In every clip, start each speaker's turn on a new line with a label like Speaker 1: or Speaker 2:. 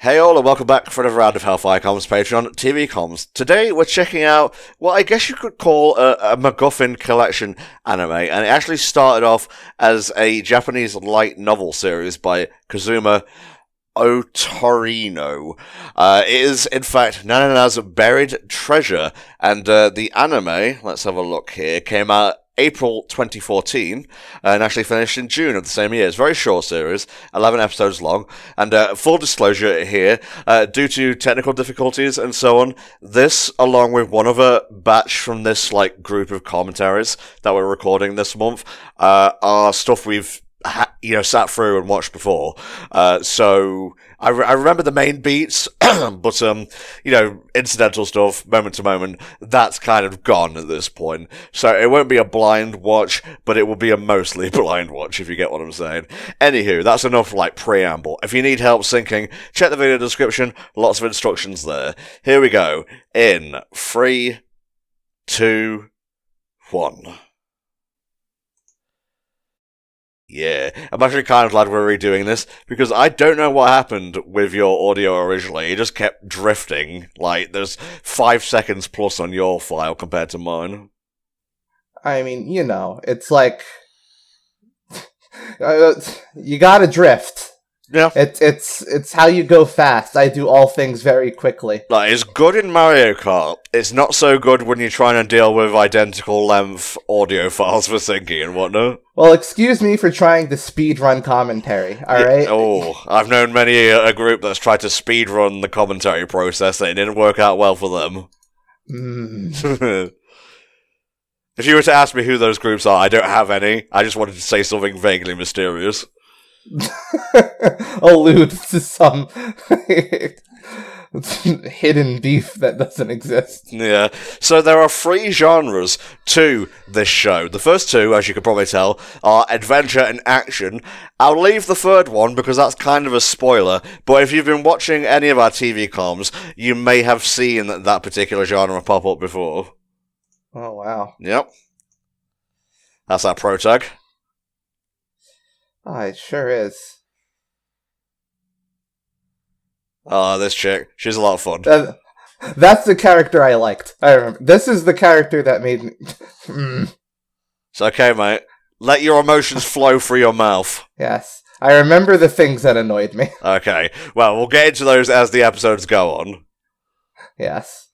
Speaker 1: Hey all, and welcome back for another round of HellfireComms Patreon TV Comms. Today we're checking out what I guess you could call a MacGuffin collection anime, and it actually started off as a Japanese light novel series by Kazuma Otorino. It is, in fact, Nanana's Buried Treasure, and the anime, let's have a look here, came out April 2014, and actually finished in June of the same year. It's a very short series, 11 episodes long, and full disclosure here, due to technical difficulties and so on, this, along with one other batch from this group of commentaries that we're recording this month, are stuff we've sat through and watched before. So I remember the main beats, but incidental stuff, moment to moment, that's kind of gone at this point. So it won't be a blind watch, but it will be a mostly blind watch, if you get what I'm saying. Anywho, that's enough preamble. If you need help syncing, check the video description. Lots of instructions there. Here we go. In 3, 2, 1. Yeah, I'm actually kind of glad we're redoing this, because I don't know what happened with your audio originally. It just kept drifting. There's 5 seconds plus on your file compared to mine.
Speaker 2: I mean, it's like... you gotta drift.
Speaker 1: Yeah.
Speaker 2: It's how you go fast. I do all things very quickly.
Speaker 1: It's good in Mario Kart. It's not so good when you're trying to deal with identical length audio files for syncing and whatnot.
Speaker 2: Well, excuse me for trying to speedrun commentary, alright?
Speaker 1: Oh, I've known many a group that's tried to speedrun the commentary process, and it didn't work out well for them. If you were to ask me who those groups are, I don't have any. I just wanted to say something vaguely mysterious.
Speaker 2: Allude to some hidden beef that doesn't exist.
Speaker 1: Yeah, so there are 3 genres to this show. The first 2, as you can probably tell, are adventure and action. I'll leave the third one because that's kind of a spoiler, but if you've been watching any of our TV comms, you may have seen that particular genre pop up before.
Speaker 2: Oh, wow.
Speaker 1: Yep. That's our protag.
Speaker 2: Oh, it sure is.
Speaker 1: Oh, this chick. She's a lot of fun.
Speaker 2: That's the character I liked. I remember. This is the character that made me...
Speaker 1: It's okay, mate. Let your emotions flow through your mouth.
Speaker 2: Yes. I remember the things that annoyed me.
Speaker 1: Okay. Well, we'll get into those as the episodes go on.
Speaker 2: Yes.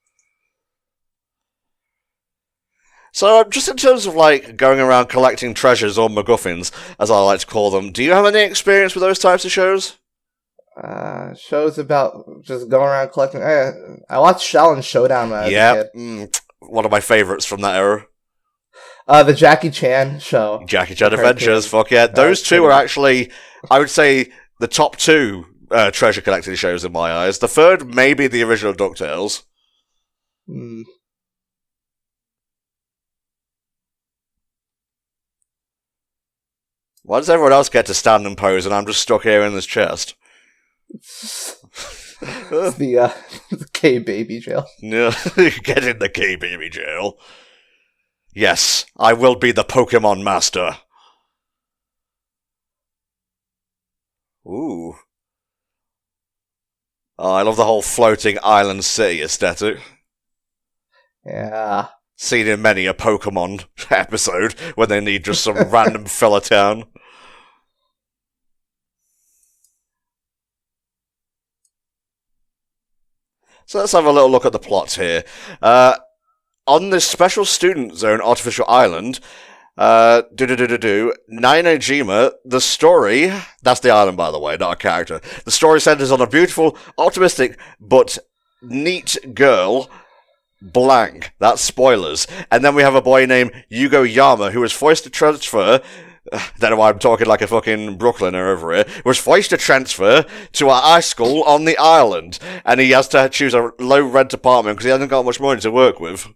Speaker 1: So, just in terms of, going around collecting treasures or MacGuffins, as I like to call them, do you have any experience with those types of shows?
Speaker 2: Shows about just going around collecting... I watched Shaolin Showdown when I was a kid.
Speaker 1: One of my favourites from that era.
Speaker 2: The Jackie Chan show.
Speaker 1: Jackie Chan Adventures, fuck yeah. Those two are actually, I would say, the top 2 treasure collecting shows in my eyes. The third may be the original DuckTales. Why does everyone else get to stand and pose and I'm just stuck here in this chest?
Speaker 2: It's the K-Baby jail.
Speaker 1: Yeah, get in the K-Baby jail. Yes, I will be the Pokemon Master. Ooh. Oh, I love the whole floating island city aesthetic.
Speaker 2: Yeah.
Speaker 1: Seen in many a Pokemon episode when they need just some random filler town. So let's have a little look at the plots here. On this special student zone artificial island, Nainojima, the story... That's the island, by the way, not a character. The story centers on a beautiful, optimistic, but neat girl... blank. That's spoilers. And then we have a boy named Yugo Yama who was forced to transfer... don't know why I'm talking like a fucking Brooklyner over here. Was forced to transfer to a high school on the island. And he has to choose a low-rent apartment because he hasn't got much money to work with.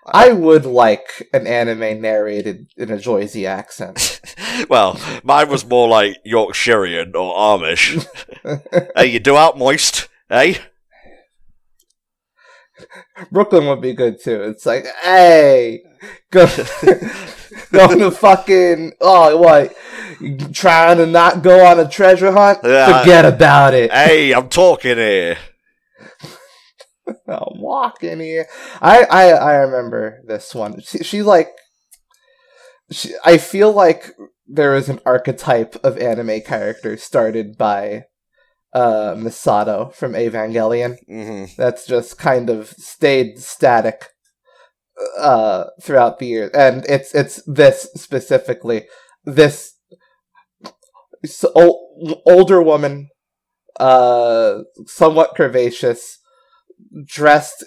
Speaker 2: I would like an anime narrated in a Jersey accent.
Speaker 1: Well, mine was more like Yorkshirean or Amish. Hey, you do out moist, eh?
Speaker 2: Brooklyn would be good too. It's like, hey, go going to fucking what? Trying to not go on a treasure hunt? Forget about it.
Speaker 1: Hey, I'm talking here.
Speaker 2: I'm walking here. I remember this one. I feel like there is an archetype of anime character started by Misato from Evangelion.
Speaker 1: Mm-hmm.
Speaker 2: That's just kind of stayed static throughout the years, and it's this specifically. This older woman, somewhat curvaceous, dressed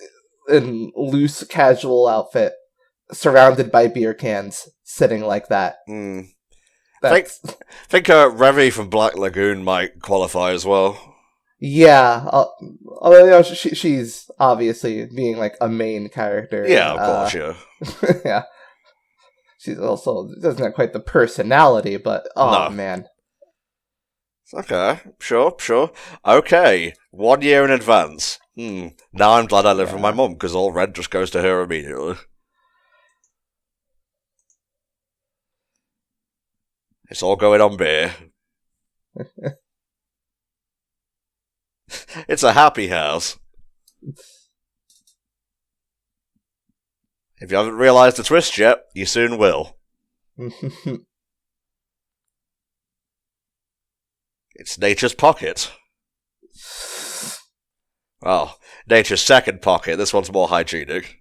Speaker 2: in loose casual outfit, surrounded by beer cans, sitting like that.
Speaker 1: I think Revy from Black Lagoon might qualify as well.
Speaker 2: Yeah, although she's obviously being like a main character.
Speaker 1: Yeah, of course, yeah.
Speaker 2: Yeah. She's also doesn't have quite the personality, but no. Man.
Speaker 1: Okay, sure. Okay, 1 year in advance. Now I'm glad I live with my mum, because all rent just goes to her immediately. It's all going on beer. It's a happy house. If you haven't realised the twist yet, you soon will. It's nature's pocket. Well, nature's second pocket. This one's more hygienic.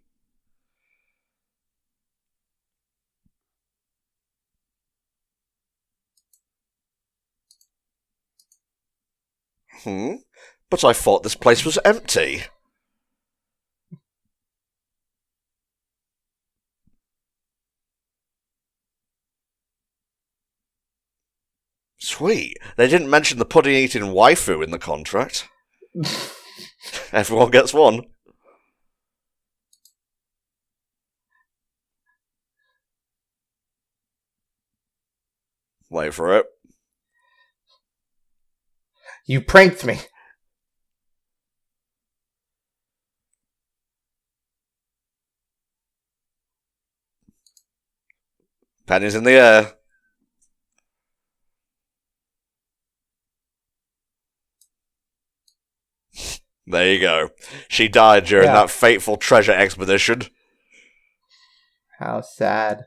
Speaker 1: But I thought this place was empty. Sweet. They didn't mention the pudding-eating waifu in the contract. Everyone gets one. Wait for it.
Speaker 2: You pranked me.
Speaker 1: Pennies in the air. There you go. She died during that fateful treasure expedition.
Speaker 2: How sad.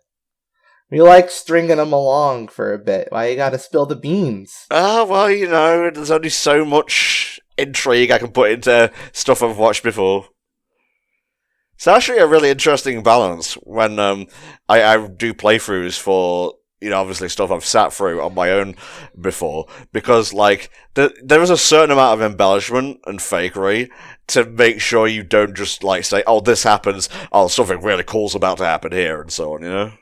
Speaker 2: We like stringing them along for a bit. Why you gotta spill the beans?
Speaker 1: Well, you know, there's only so much intrigue I can put into stuff I've watched before. It's actually a really interesting balance when I do playthroughs for, you know, obviously stuff I've sat through on my own before, because, like, there is a certain amount of embellishment and fakery to make sure you don't just, like, say, oh, this happens, oh, something really cool's about to happen here, and so on, you know?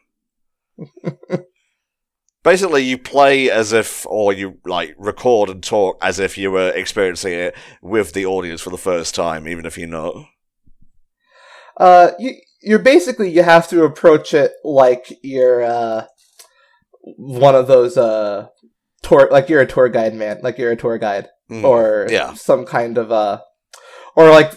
Speaker 1: Basically, you play as if, or you, like, record and talk as if you were experiencing it with the audience for the first time, even if you're not.
Speaker 2: You're basically, you have to approach it like you're, one of those, like you're a tour guide, man. Like you're a tour guide. Or some kind of, or like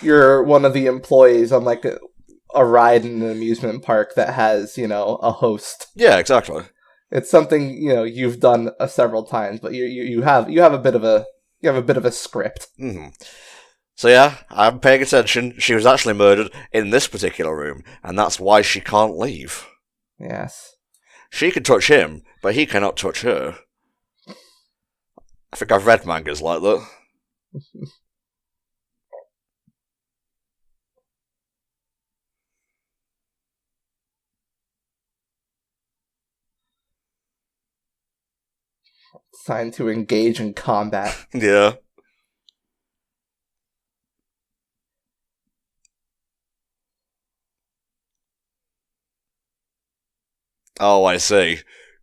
Speaker 2: you're one of the employees on like a ride in an amusement park that has, you know, a host.
Speaker 1: Yeah, exactly.
Speaker 2: It's something, you know, you've done several times, but you have a bit of a script.
Speaker 1: Mm-hmm. So yeah, I'm paying attention. She was actually murdered in this particular room, and that's why she can't leave.
Speaker 2: Yes.
Speaker 1: She can touch him, but he cannot touch her. I think I've read mangas like that.
Speaker 2: It's time to engage in combat.
Speaker 1: Yeah. Oh, I see.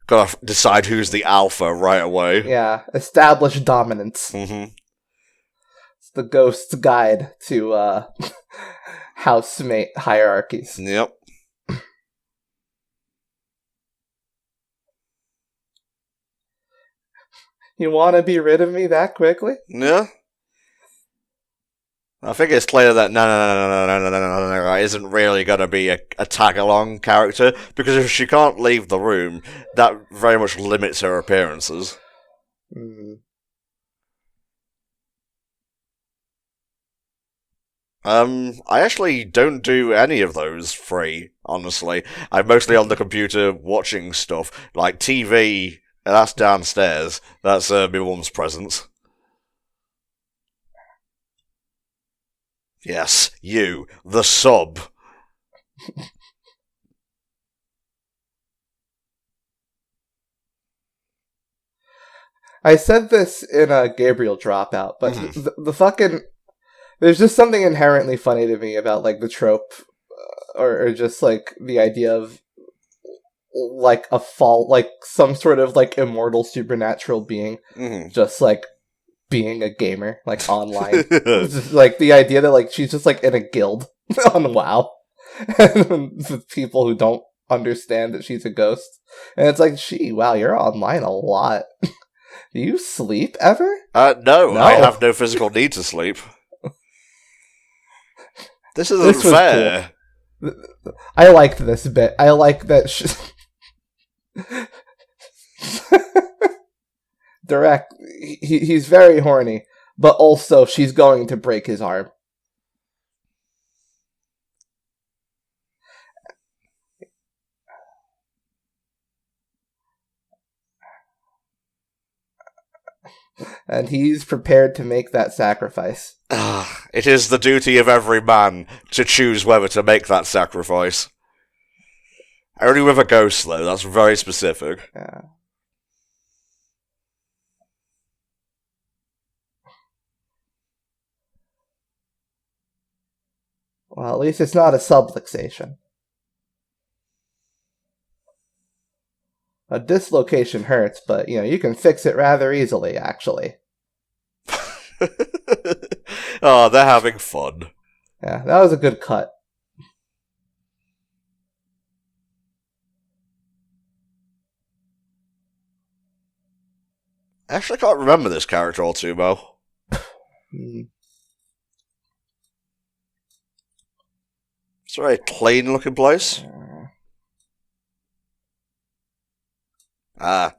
Speaker 1: Gotta decide who's the alpha right away.
Speaker 2: Yeah, establish dominance.
Speaker 1: Mm-hmm.
Speaker 2: It's the ghost's guide to housemate hierarchies.
Speaker 1: Yep.
Speaker 2: You want to be rid of me that quickly?
Speaker 1: Yeah. I think it's clear that Nanana isn't really going to be a tag-along character, because if she can't leave the room, that very much limits her appearances. I actually don't do any of those free, honestly. I'm mostly on the computer watching stuff, like TV, that's downstairs. That's my mum's presents. Yes, you, the sub.
Speaker 2: I said this in a Gabriel Dropout, but the fucking... There's just something inherently funny to me about, like, the trope, or just, like, the idea of, like, some sort of, like, immortal supernatural being, just, like, being a gamer, like, online. Just, like, the idea that, like, she's just, like, in a guild on WoW, with people who don't understand that she's a ghost. And it's like, wow, you're online a lot. Do you sleep ever?
Speaker 1: No, I have no physical need to sleep. This isn't fair.
Speaker 2: Cool. I liked this bit. I like that Direct, he's very horny, but also she's going to break his arm. And he's prepared to make that sacrifice.
Speaker 1: It is the duty of every man to choose whether to make that sacrifice. Only with a ghost, though. That's very specific.
Speaker 2: Yeah. Well, at least it's not a subluxation. A dislocation hurts, but, you can fix it rather easily, actually.
Speaker 1: Oh, they're having fun.
Speaker 2: Yeah, that was a good cut.
Speaker 1: I actually can't remember this character all too well. It's a very clean-looking place.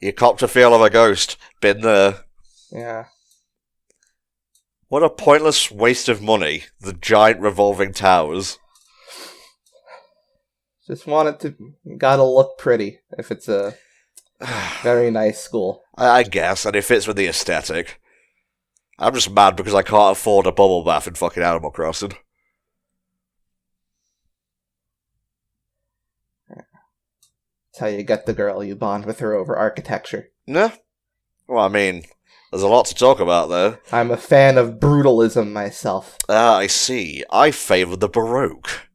Speaker 1: You copped a feel of a ghost. Been there.
Speaker 2: Yeah.
Speaker 1: What a pointless waste of money. The giant revolving towers.
Speaker 2: Just want it to... Gotta look pretty if it's a very nice school.
Speaker 1: I guess, and it fits with the aesthetic. I'm just mad because I can't afford a bubble bath in fucking Animal Crossing.
Speaker 2: That's how you get the girl. You bond with her over architecture.
Speaker 1: Yeah. Well, I mean, there's a lot to talk about there.
Speaker 2: I'm a fan of brutalism myself.
Speaker 1: Ah, I see. I favour the Baroque.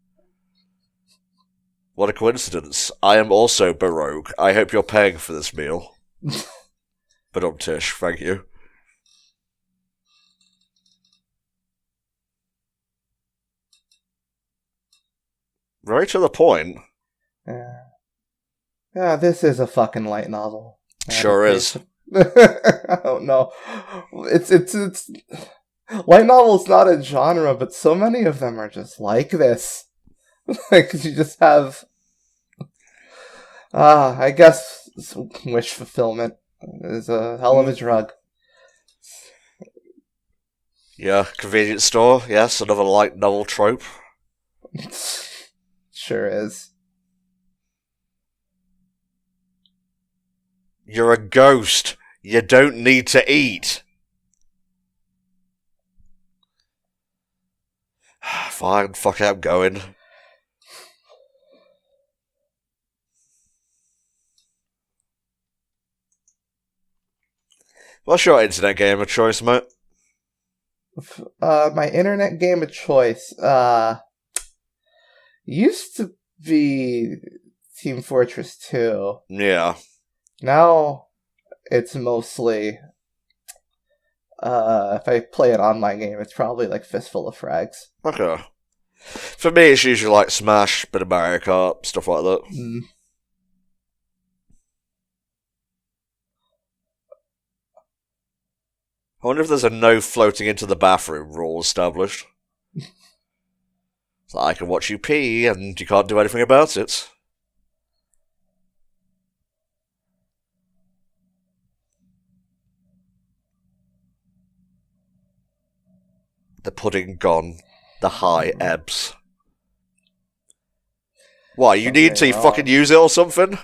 Speaker 1: What a coincidence. I am also Baroque. I hope you're paying for this meal. But Tish, thank you. Very to the point.
Speaker 2: Yeah, this is a fucking light novel.
Speaker 1: Sure is.
Speaker 2: I don't know. It's light novel's not a genre, but so many of them are just like this. Like, you just have... I guess wish fulfillment is a hell of a drug.
Speaker 1: Yeah, convenience store, yes, another light novel trope.
Speaker 2: Sure is.
Speaker 1: You're a ghost. You don't need to eat. Fine, fuck it, I'm going. What's your internet game of choice, mate?
Speaker 2: My internet game of choice, used to be Team Fortress 2.
Speaker 1: Yeah.
Speaker 2: Now, it's mostly, if I play an online game, it's probably like Fistful of Frags.
Speaker 1: Okay. For me, it's usually like Smash, bit of Mario Kart, stuff like that. I wonder if there's a no floating into the bathroom rule established. So I can watch you pee, and you can't do anything about it. The pudding gone. The high ebbs. Why, you need to fucking use it or something?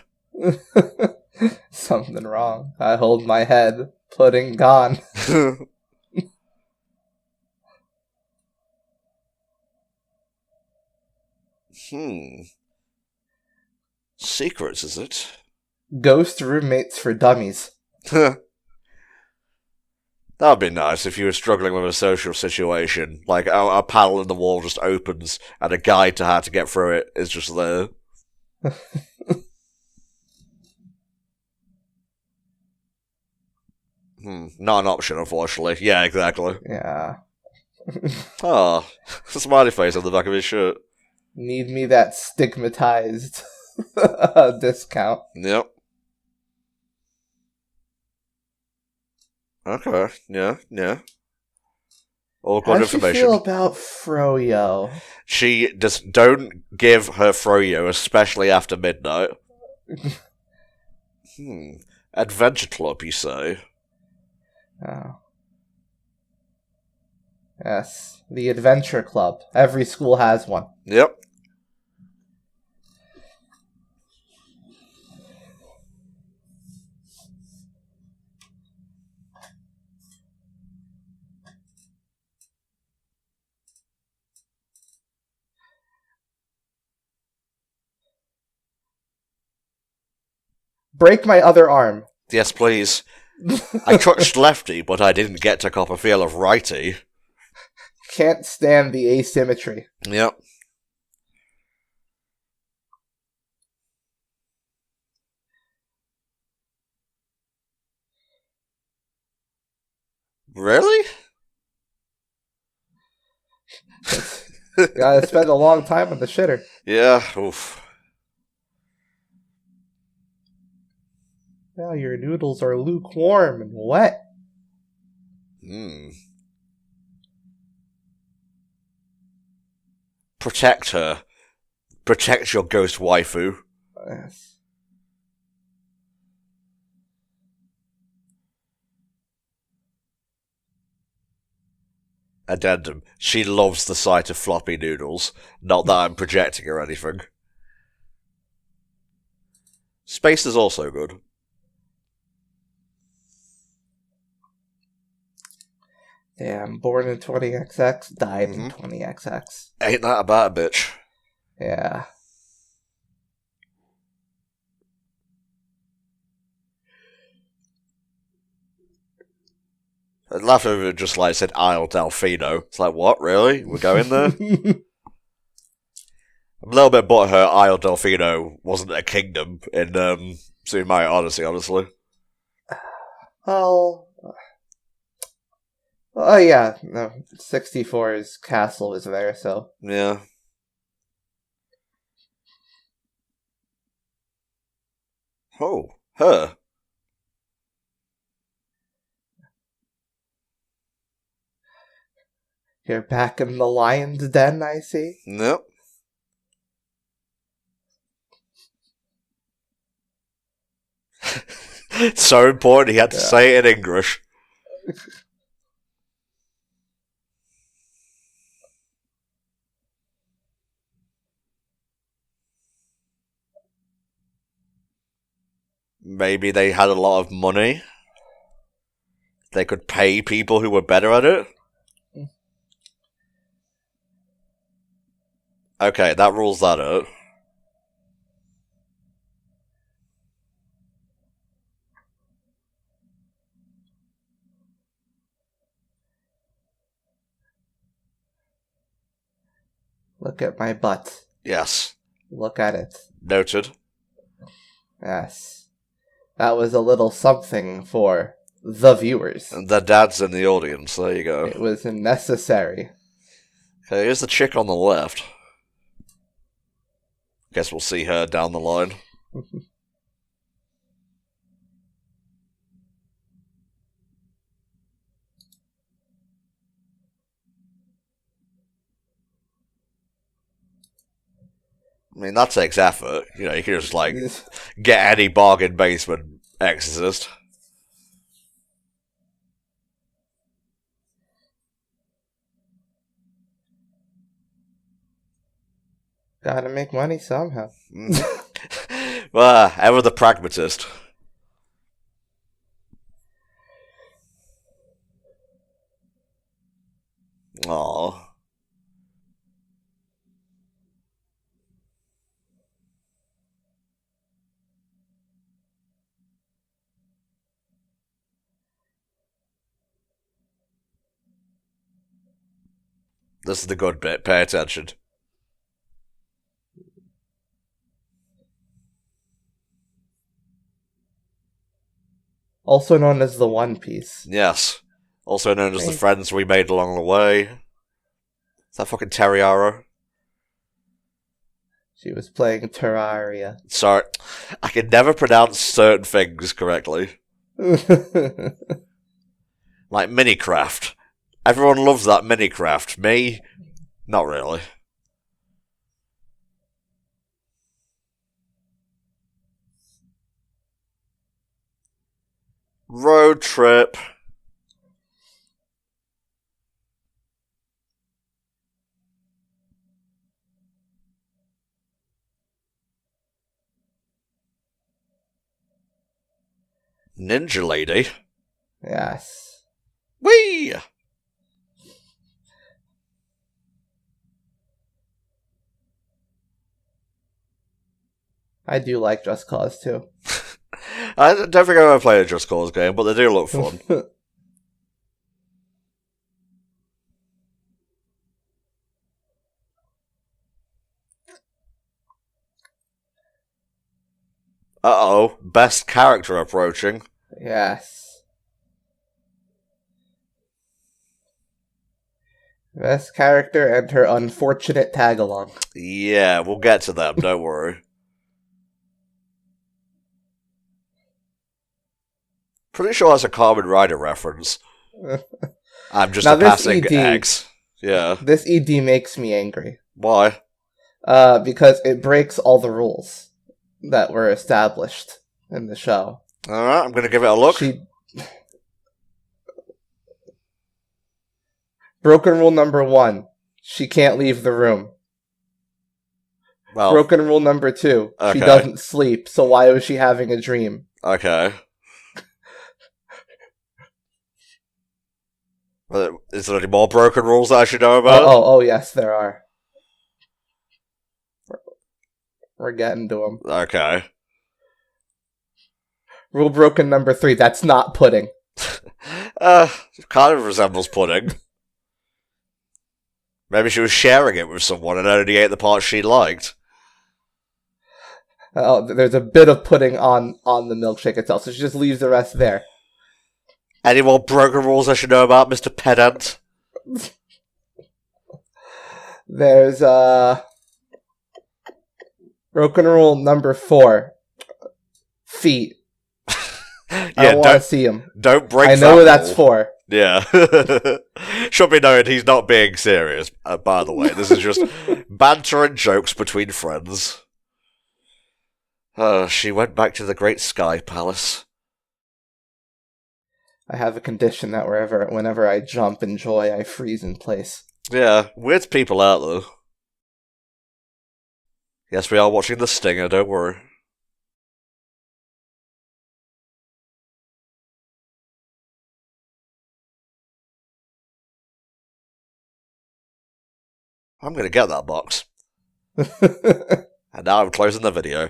Speaker 2: Something wrong. I hold my head. Pudding gone.
Speaker 1: Secrets, is it?
Speaker 2: Ghost roommates for dummies.
Speaker 1: That'd be nice if you were struggling with a social situation. Like, a panel in the wall just opens, and a guide to how to get through it is just there. Not an option, unfortunately. Yeah, exactly.
Speaker 2: Yeah.
Speaker 1: Oh, smiley face on the back of his shirt.
Speaker 2: Need me that stigmatized discount.
Speaker 1: Yep. Okay, yeah. All good information.
Speaker 2: How do you feel about Froyo?
Speaker 1: She just don't give her Froyo, especially after midnight. Adventure Club, you say?
Speaker 2: Oh. Yes, the Adventure Club. Every school has one.
Speaker 1: Yep.
Speaker 2: Break my other arm.
Speaker 1: Yes, please. I touched lefty, but I didn't get to cop a feel of righty.
Speaker 2: Can't stand the asymmetry.
Speaker 1: Yep. Really?
Speaker 2: Gotta spend a long time on the shitter.
Speaker 1: Yeah, oof.
Speaker 2: Now your noodles are lukewarm and wet.
Speaker 1: Protect her. Protect your ghost waifu.
Speaker 2: Yes.
Speaker 1: Addendum. She loves the sight of floppy noodles. Not that I'm projecting or anything. Space is also good.
Speaker 2: Damn, born in 20XX, died in 20XX.
Speaker 1: Ain't that about a bitch?
Speaker 2: Yeah.
Speaker 1: I laughed over it just like said Isle Delfino. It's like, what, really? We're going there? I'm a little bit butthurt Isle Delfino wasn't a kingdom in Super Mario Odyssey, honestly.
Speaker 2: Oh yeah, no, 64's castle was there, so...
Speaker 1: Yeah. Oh, her.
Speaker 2: You're back in the lion's den, I see?
Speaker 1: Nope. It's so important he had to say it in English. Maybe they had a lot of money. They could pay people who were better at it. Okay, that rules that out.
Speaker 2: Look at my butt.
Speaker 1: Yes.
Speaker 2: Look at it.
Speaker 1: Noted.
Speaker 2: Yes. That was a little something for the viewers.
Speaker 1: And the dad's in the audience, there you go.
Speaker 2: It was necessary.
Speaker 1: Okay, here's the chick on the left. Guess we'll see her down the line. I mean, that takes effort. You know, you can just, like, get any bargain basement exorcist.
Speaker 2: Gotta make money somehow.
Speaker 1: Well, ever the pragmatist. Aww. This is the good bit. Pay attention.
Speaker 2: Also known as the One Piece.
Speaker 1: Yes. Also known as the friends we made along the way. Is that fucking Terraria?
Speaker 2: She was playing Terraria.
Speaker 1: Sorry. I can never pronounce certain things correctly. Like Minecraft. Everyone loves that Minecraft. Me? Not really. Road trip. Ninja lady.
Speaker 2: Yes.
Speaker 1: Whee!
Speaker 2: I do like Just Cause too.
Speaker 1: I don't think I've ever played a Just Cause game, but they do look fun. Uh-oh, best character approaching.
Speaker 2: Yes. Best character and her unfortunate tag-along.
Speaker 1: Yeah, we'll get to them, don't worry. Pretty sure that's a Kamen Rider reference. I'm just a passing X. Yeah.
Speaker 2: This ED makes me angry.
Speaker 1: Why?
Speaker 2: Because it breaks all the rules that were established in the show.
Speaker 1: Alright, I'm gonna give it a look.
Speaker 2: Broken rule number 1. She can't leave the room.
Speaker 1: Well,
Speaker 2: broken rule number 2.
Speaker 1: Okay.
Speaker 2: She doesn't sleep, so why was she having a dream?
Speaker 1: Okay. Is there any more broken rules I should know about?
Speaker 2: Oh, yes, there are. We're getting to them.
Speaker 1: Okay.
Speaker 2: Rule broken number 3. That's not pudding.
Speaker 1: Kind of resembles pudding. Maybe she was sharing it with someone and only ate the part she liked.
Speaker 2: There's a bit of pudding on the milkshake itself, so she just leaves the rest there.
Speaker 1: Any more broken rules I should know about, Mr. Pedant?
Speaker 2: There's, broken rule number 4. Feet. I don't want to see him.
Speaker 1: Don't break
Speaker 2: I know what that's for.
Speaker 1: Yeah. Should be noted he's not being serious, by the way. This is just banter and jokes between friends. She went back to the Great Sky Palace.
Speaker 2: I have a condition that whenever I jump in joy, I freeze in place.
Speaker 1: Yeah, weird people out though. Yes, we are watching The Stinger, don't worry. I'm gonna get that box. And now I'm closing the video.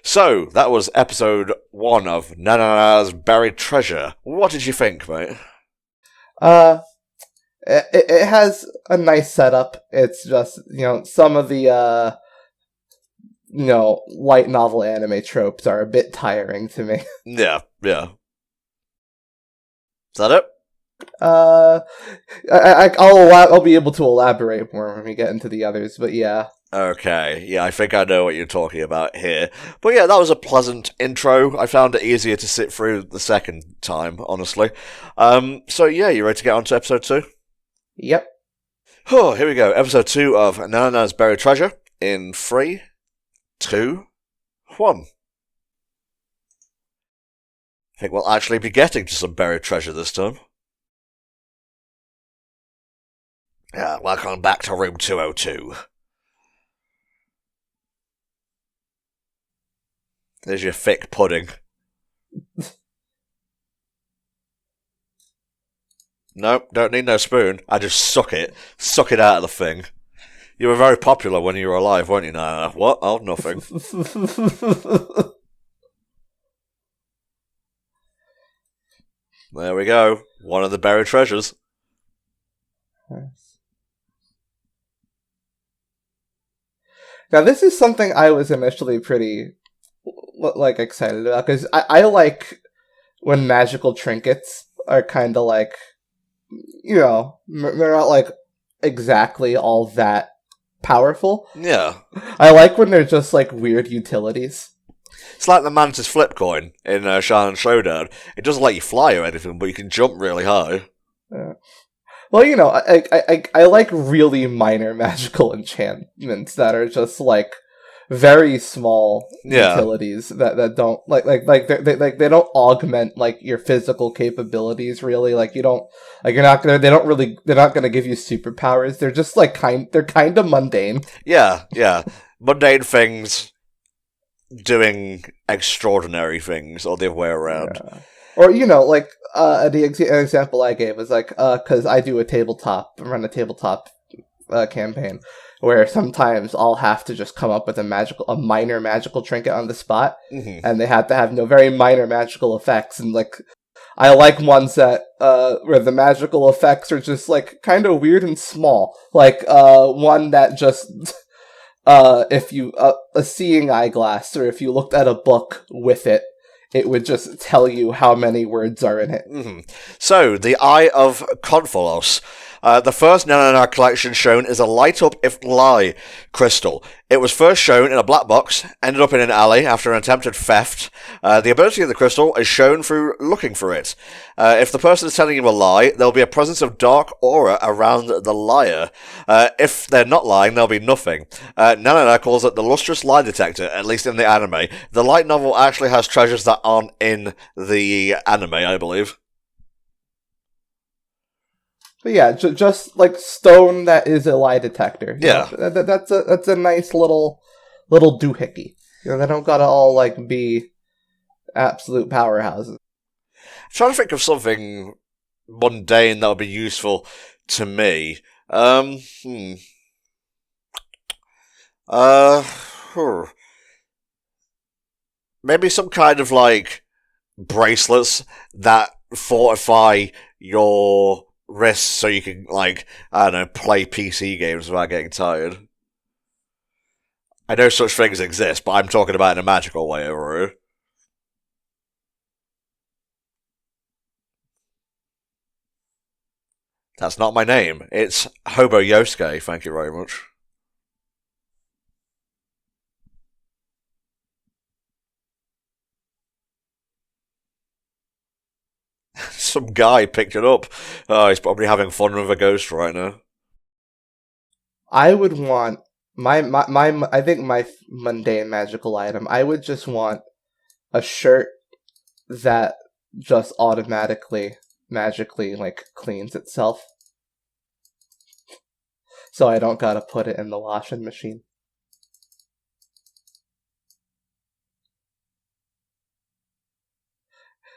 Speaker 1: So, that was episode 1 of Nanana's Buried Treasure. What did you think, mate?
Speaker 2: It has a nice setup. It's just, some of the, light novel anime tropes are a bit tiring to me.
Speaker 1: Yeah. Is that it?
Speaker 2: I'll be able to elaborate more when we get into the others, but yeah.
Speaker 1: Okay, yeah, I think I know what you're talking about here. But yeah, that was a pleasant intro. I found it easier to sit through the second time, honestly. So yeah, you ready to get on to episode 2?
Speaker 2: Yep.
Speaker 1: Oh, here we go. Episode 2 of Nanana's Buried Treasure in 3, 2, 1. I think we'll actually be getting to some buried treasure this time. Yeah, welcome back to room 202. There's your thick pudding. Nope, don't need no spoon. I just suck it out of the thing. You were very popular when you were alive, weren't you, Nanana? What? Oh, nothing. There we go. One of the buried treasures.
Speaker 2: Now, this is something I was initially pretty, excited about, because I like when magical trinkets are kind of like, they're not, exactly all that powerful.
Speaker 1: Yeah.
Speaker 2: I like when they're just, weird utilities.
Speaker 1: It's like the Mantis flip coin in Shaman Showdown. It doesn't let you fly or anything, but you can jump really high.
Speaker 2: Well, I like really minor magical enchantments that are just, very small utilities that don't they don't augment your physical capabilities really. They're not gonna give you superpowers. They're just they're kind of mundane.
Speaker 1: Yeah. Mundane things doing extraordinary things, or the other way around.
Speaker 2: Yeah. Or an example I gave was because I do run a tabletop campaign where sometimes I'll have to just come up with a minor magical trinket on the spot, and they have to have very minor magical effects, and I like ones that where the magical effects are just kind of weird and small, one that just if you a seeing eyeglass, or if you looked at a book with it, it would just tell you how many words are in it.
Speaker 1: So, the Eye of Conphalos. The first Nanana collection shown is a light-up if lie crystal. It was first shown in a black box, ended up in an alley after an attempted theft. The ability of the crystal is shown through looking for it. If the person is telling you a lie, there'll be a presence of dark aura around the liar. If they're not lying, there'll be nothing. Nanana calls it the lustrous lie detector, at least in the anime. The light novel actually has treasures that aren't in the anime, I believe.
Speaker 2: But yeah, just stone that is a lie detector.
Speaker 1: Yeah,
Speaker 2: that's a nice little doohickey. They don't gotta all be absolute powerhouses.
Speaker 1: I'm trying to think of something mundane that would be useful to me. Maybe some kind of bracelets that fortify your wrists so you can play PC games without getting tired. I know such things exist, but I'm talking about in a magical way over here. That's not my name. It's Hobo Yosuke, thank you very much. Some guy picked it up. Oh, he's probably having fun with a ghost right now.
Speaker 2: I would want I think my mundane magical item, I would just want a shirt that just automatically, magically, cleans itself. So I don't gotta put it in the washing machine.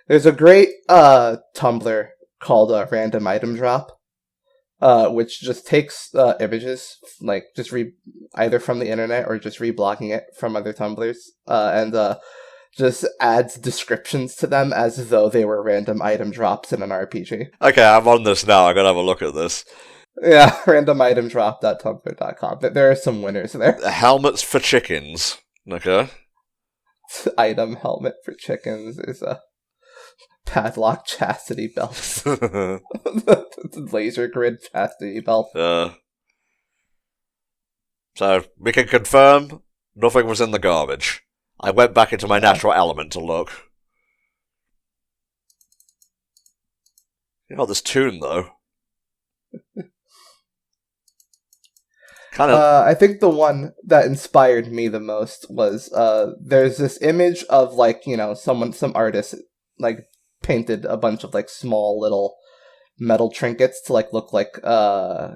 Speaker 2: There's a great Tumblr called Random Item Drop, which just takes images, either from the internet or just reblocking it from other Tumblrs, and just adds descriptions to them as though they were random item drops in an RPG.
Speaker 1: Okay, I'm on this now. I gotta have a look at this.
Speaker 2: Yeah, randomitemdrop.tumblr.com. There are some winners there.
Speaker 1: Helmets for chickens. Okay.
Speaker 2: Item helmet for chickens is a padlock chastity belt. Laser grid chastity belt.
Speaker 1: So, we can confirm nothing was in the garbage. I went back into my natural element to look. This tune, though.
Speaker 2: I think the one that inspired me the most was there's this image of like, some artist like painted a bunch of like small little metal trinkets to like look like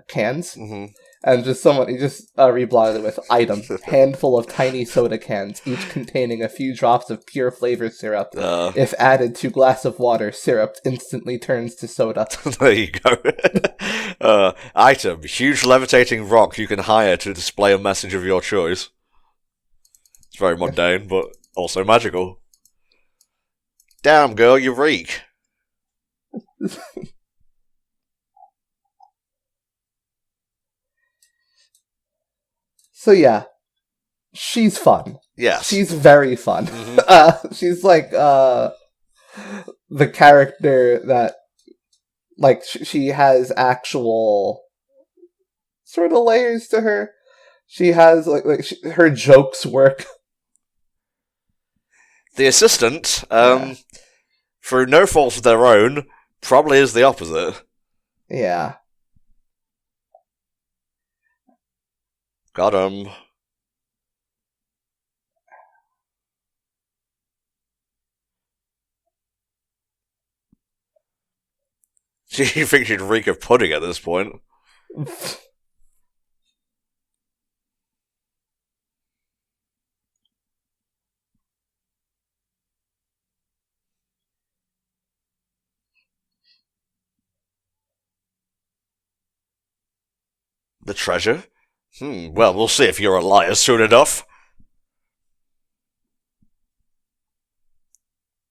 Speaker 2: cans.
Speaker 1: Mm-hmm.
Speaker 2: And he just reblotted it with item, handful of tiny soda cans, each containing a few drops of pure flavor syrup. If added to glass of water, syrup instantly turns to soda.
Speaker 1: There you go. Item, huge levitating rock you can hire to display a message of your choice. It's very mundane, but also magical. Damn, girl, you reek.
Speaker 2: So yeah, she's fun.
Speaker 1: Yes.
Speaker 2: She's very fun.
Speaker 1: Mm-hmm.
Speaker 2: She's like the character that, like, she has actual sort of layers to her. She has, her jokes work.
Speaker 1: The assistant, through no fault of their own, probably is the opposite.
Speaker 2: Yeah.
Speaker 1: Got him. You think she'd reek of pudding at this point? The treasure? Well, we'll see if you're a liar soon enough.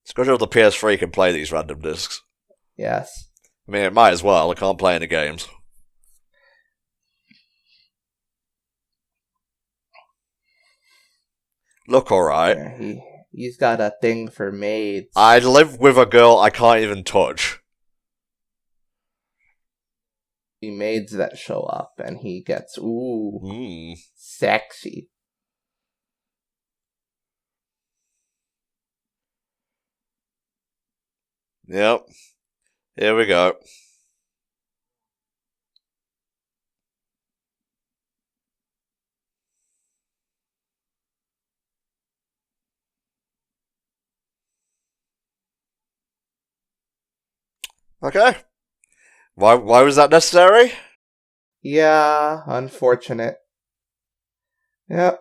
Speaker 1: It's good that the PS3 can play these random discs.
Speaker 2: Yes.
Speaker 1: I mean, it might as well. I can't play any games. Look alright.
Speaker 2: Yeah, he's got a thing for maids.
Speaker 1: I live with a girl I can't even touch.
Speaker 2: Maids that show up, and he gets, sexy.
Speaker 1: Yep. Here we go. Okay. Why was that necessary?
Speaker 2: Yeah, unfortunate. Yep.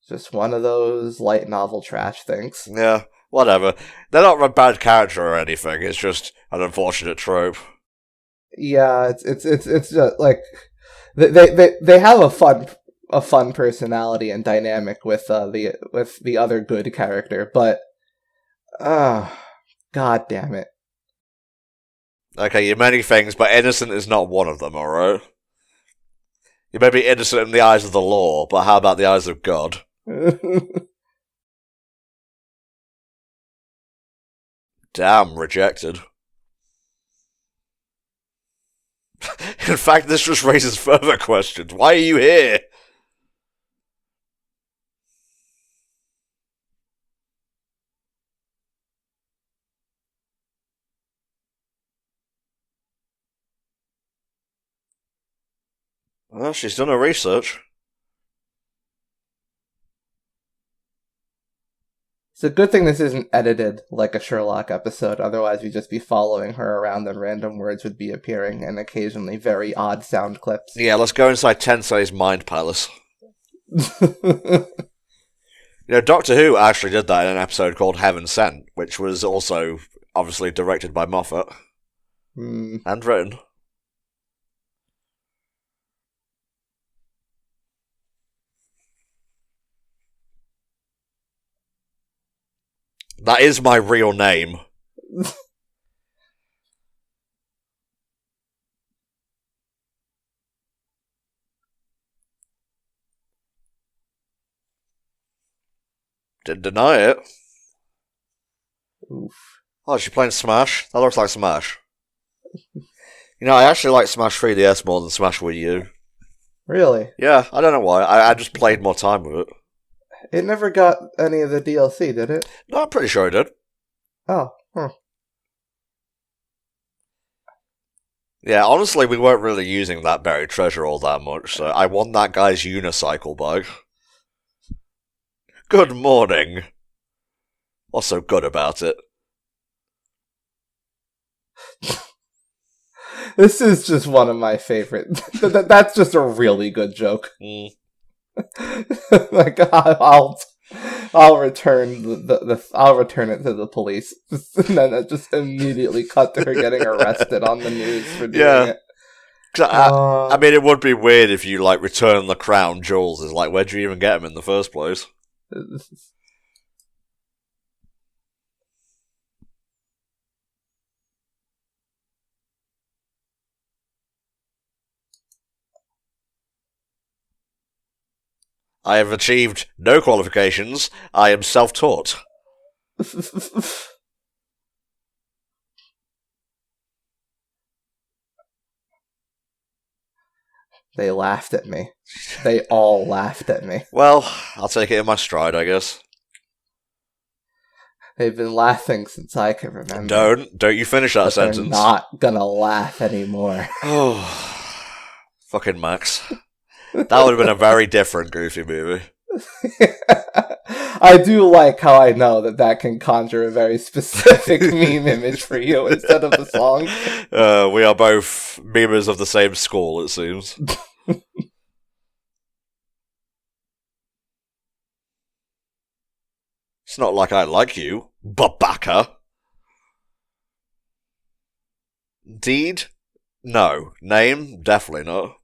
Speaker 2: Just one of those light novel trash things.
Speaker 1: Yeah, whatever. They're not a bad character or anything, it's just an unfortunate trope.
Speaker 2: Yeah, it's just like they have a fun personality and dynamic with the other good character, but god damn it.
Speaker 1: Okay, you're many things, but innocent is not one of them, alright? You may be innocent in the eyes of the law, but how about the eyes of God? Damn, rejected. In fact, this just raises further questions. Why are you here? Well, she's done her research.
Speaker 2: It's a good thing this isn't edited like a Sherlock episode, otherwise we'd just be following her around and random words would be appearing and occasionally very odd sound clips.
Speaker 1: Yeah, let's go inside Tensei's mind palace. Doctor Who actually did that in an episode called Heaven Sent, which was also obviously directed by Moffat. And written. That is my real name. Didn't deny it.
Speaker 2: Oof.
Speaker 1: Oh, is she playing Smash? That looks like Smash. I actually like Smash 3DS more than Smash Wii U.
Speaker 2: Really?
Speaker 1: Yeah, I don't know why. I just played more time with it.
Speaker 2: It never got any of the DLC, did it?
Speaker 1: No, I'm pretty sure it did.
Speaker 2: Oh, huh.
Speaker 1: Yeah, honestly, we weren't really using that buried treasure all that much, so I won that guy's unicycle bike. Good morning. What's so good about it?
Speaker 2: This is just one of my favorite. That's just a really good joke. Like I'll return I'll return it to the police, and then it just immediately cut to her getting arrested on the news for doing it.
Speaker 1: I mean, it would be weird if you like return the crown jewels. It's like, where'd you even get them in the first place? I have achieved no qualifications. I am self-taught.
Speaker 2: They laughed at me. They all laughed at me.
Speaker 1: Well, I'll take it in my stride, I guess.
Speaker 2: They've been laughing since I can remember.
Speaker 1: Don't you finish that sentence.
Speaker 2: They're not gonna laugh anymore.
Speaker 1: Oh, fucking Max. That would have been a very different Goofy movie.
Speaker 2: I do like how I know that can conjure a very specific meme image for you instead of the song.
Speaker 1: We are both memers of the same school, it seems. It's not like I like you, Babaka. Deed? No. Name? Definitely not.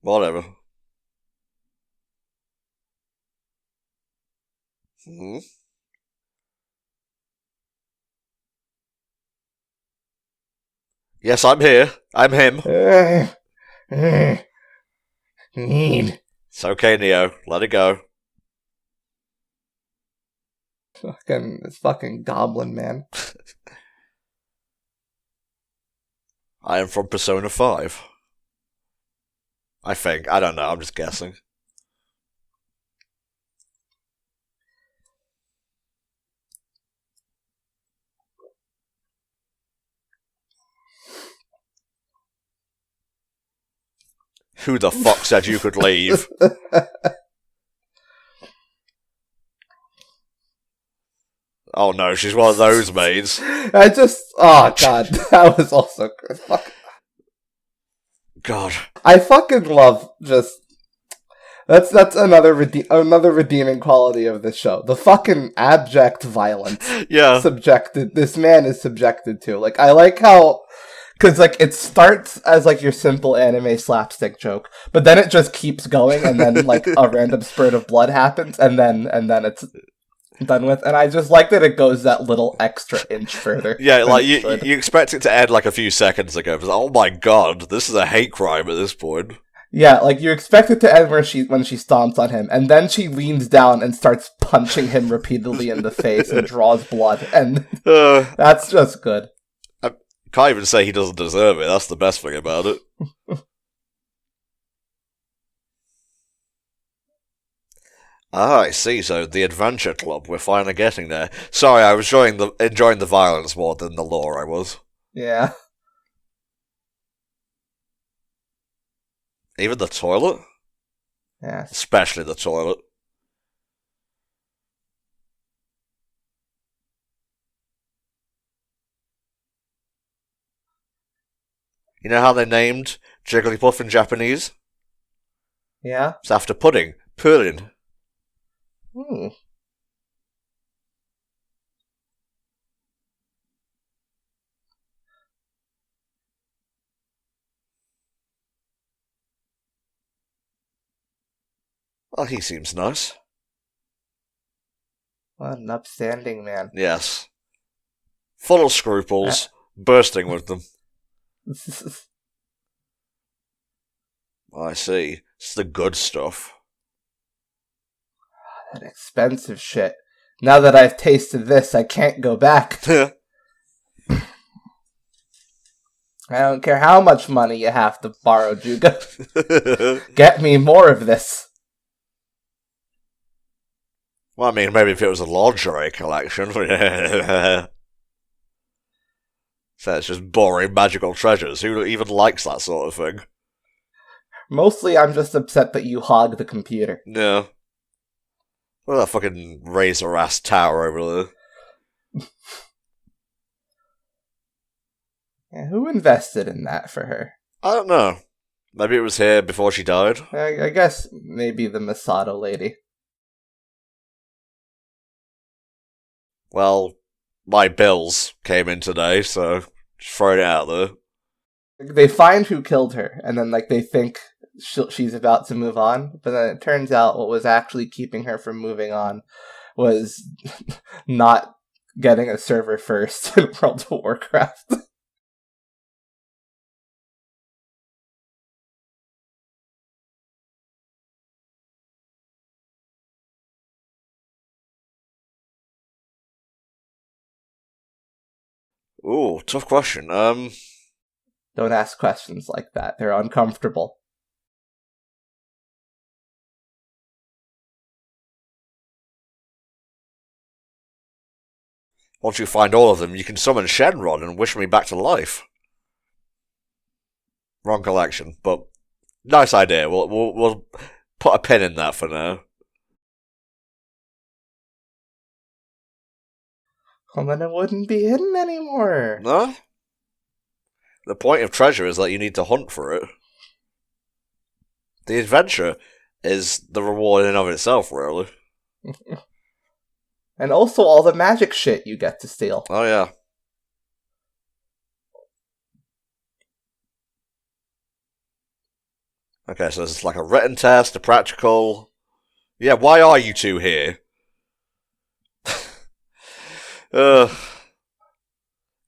Speaker 1: Whatever. Yes, I'm here. I'm him.
Speaker 2: Need.
Speaker 1: It's okay, Neo. Let it go.
Speaker 2: Fucking goblin man.
Speaker 1: I am from Persona 5. I think. I don't know. I'm just guessing. Who the fuck said you could leave? Oh no, she's one of those maids.
Speaker 2: Oh god, that was also good. Fuck.
Speaker 1: God.
Speaker 2: I fucking love just... That's another redeeming quality of this show. The fucking abject violence this man is subjected to. Like, I like how... Because, like, it starts as, like, your simple anime slapstick joke, but then it just keeps going, and then, like, a random spurt of blood happens, and then it's done with. And I just like that it goes that little extra inch further.
Speaker 1: Yeah, like, you expect it to end, like, a few seconds ago. But, oh my god, this is a hate crime at this point. Yeah,
Speaker 2: like, you expect it to end when she stomps on him, and then she leans down and starts punching him repeatedly in the face and draws blood, and that's just good.
Speaker 1: Can't even say he doesn't deserve it. That's the best thing about it. I see. So the Adventure Club, we're finally getting there. Sorry, I was enjoying the violence more than the lore. I was.
Speaker 2: Yeah.
Speaker 1: Even the toilet.
Speaker 2: Yeah.
Speaker 1: Especially the toilet. You know how they named Jigglypuff in Japanese?
Speaker 2: Yeah.
Speaker 1: It's after pudding. Pudding.
Speaker 2: Hmm.
Speaker 1: Well, he seems nice.
Speaker 2: What an upstanding man.
Speaker 1: Yes. Full of scruples, bursting with them. I see. It's the good stuff.
Speaker 2: That expensive shit. Now that I've tasted this, I can't go back. I don't care how much money you have to borrow, Juga. Get me more of this.
Speaker 1: Well, I mean, maybe if it was a lingerie collection. So it's just boring magical treasures. Who even likes that sort of thing?
Speaker 2: Mostly, I'm just upset that you hog the computer.
Speaker 1: Yeah. What a fucking razor-ass tower over there.
Speaker 2: Yeah, who invested in that for her?
Speaker 1: I don't know. Maybe it was here before she died.
Speaker 2: I guess maybe the Masato lady.
Speaker 1: Well, my bills came in today, so just throwing it out there.
Speaker 2: They find who killed her, and then they think she's about to move on, but then it turns out what was actually keeping her from moving on was not getting a server first in World of Warcraft.
Speaker 1: Ooh, tough question.
Speaker 2: Don't ask questions like that. They're uncomfortable.
Speaker 1: Once you find all of them, you can summon Shenron and wish me back to life. Wrong collection, but nice idea. We'll put a pin in that for now.
Speaker 2: Well, then it wouldn't be hidden anymore.
Speaker 1: No? The point of treasure is that you need to hunt for it. The adventure is the reward in and of itself, really.
Speaker 2: And also all the magic shit you get to steal.
Speaker 1: Oh, yeah. Okay, so there's like a written test, a practical. Yeah, why are you two here?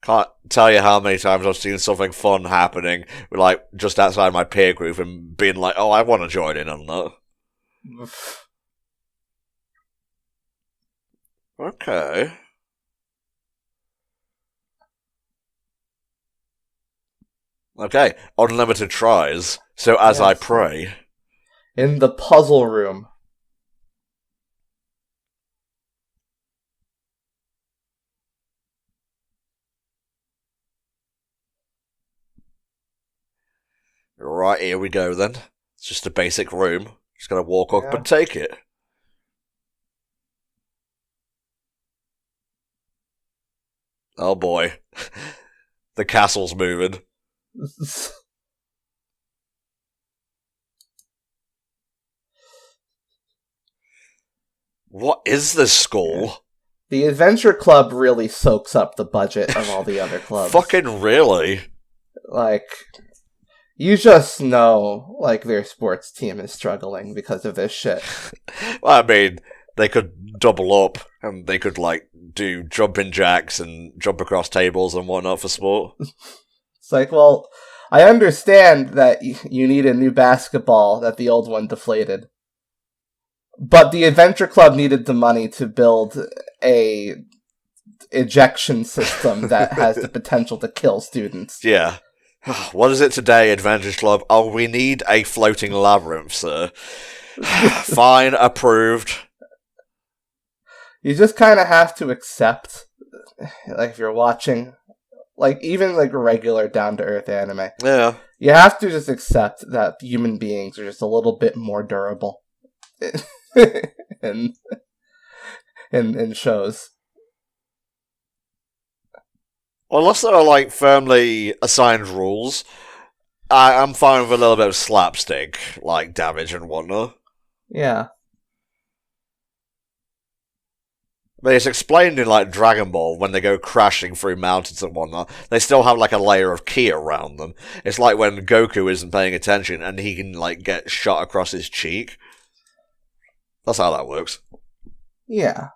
Speaker 1: Can't tell you how many times I've seen something fun happening, like just outside my peer group, and being like, "Oh, I want to join in on that." Okay. Okay, unlimited tries. So as I pray.
Speaker 2: In the puzzle room.
Speaker 1: Right, here we go then. It's just a basic room. Just gotta walk up and take it. Oh boy. The castle's moving. What is this school?
Speaker 2: The Adventure Club really soaks up the budget of all the other clubs.
Speaker 1: Fucking really?
Speaker 2: You just know, their sports team is struggling because of this shit.
Speaker 1: Well, I mean, they could double up, and they could, do jumping jacks and jump across tables and whatnot for sport.
Speaker 2: It's well, I understand that you need a new basketball, that the old one deflated. But the Adventure Club needed the money to build a ejection system that has the potential to kill students.
Speaker 1: Yeah. What is it today, Adventure Club? Oh, we need a floating labyrinth, sir. Fine, approved.
Speaker 2: You just kind of have to accept, if you're watching, even regular down-to-earth anime.
Speaker 1: Yeah.
Speaker 2: You have to just accept that human beings are just a little bit more durable in shows.
Speaker 1: Unless there are, firmly assigned rules, I'm fine with a little bit of slapstick, damage and whatnot.
Speaker 2: Yeah.
Speaker 1: But it's explained in, Dragon Ball, when they go crashing through mountains and whatnot, they still have, a layer of ki around them. It's like when Goku isn't paying attention and he can, get shot across his cheek. That's how that works.
Speaker 2: Yeah.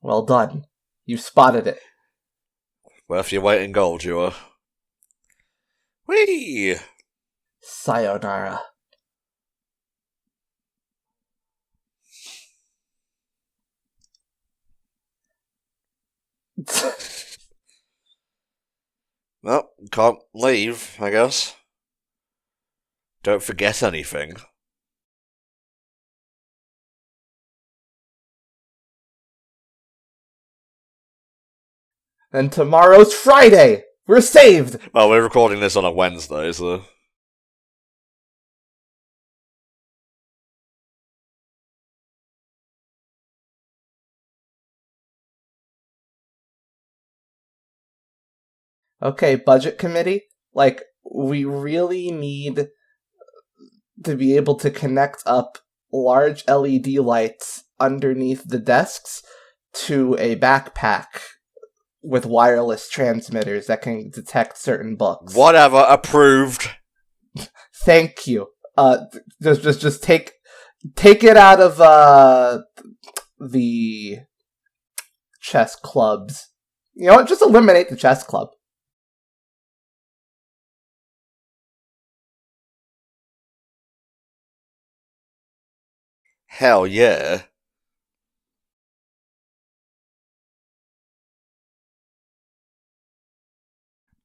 Speaker 2: Well done. You spotted it.
Speaker 1: Worth your weight in gold, you are. Whee!
Speaker 2: Sayonara.
Speaker 1: Well, can't leave, I guess. Don't forget anything.
Speaker 2: And tomorrow's Friday! We're saved!
Speaker 1: Well, we're recording this on a Wednesday, so...
Speaker 2: Okay, budget committee, like, we really need to be able to connect up large LED lights underneath the desks to a backpack with wireless transmitters that can detect certain books.
Speaker 1: Whatever, approved.
Speaker 2: Thank you. Just take it out of the chess clubs. You know what? Just eliminate the chess club.
Speaker 1: Hell yeah.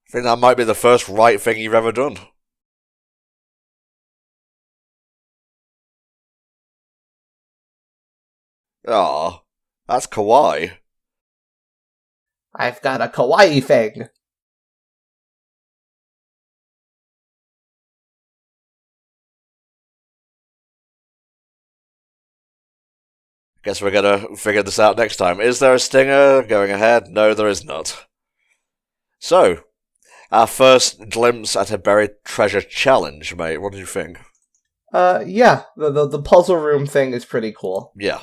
Speaker 1: I think that might be the first right thing you've ever done. Aw, that's kawaii.
Speaker 2: I've got a kawaii thing.
Speaker 1: Guess we're gonna figure this out next time. Is there a stinger going ahead? No, there is not. So, our first glimpse at a buried treasure challenge, mate. What do you think?
Speaker 2: Yeah, the puzzle room thing is pretty cool.
Speaker 1: Yeah.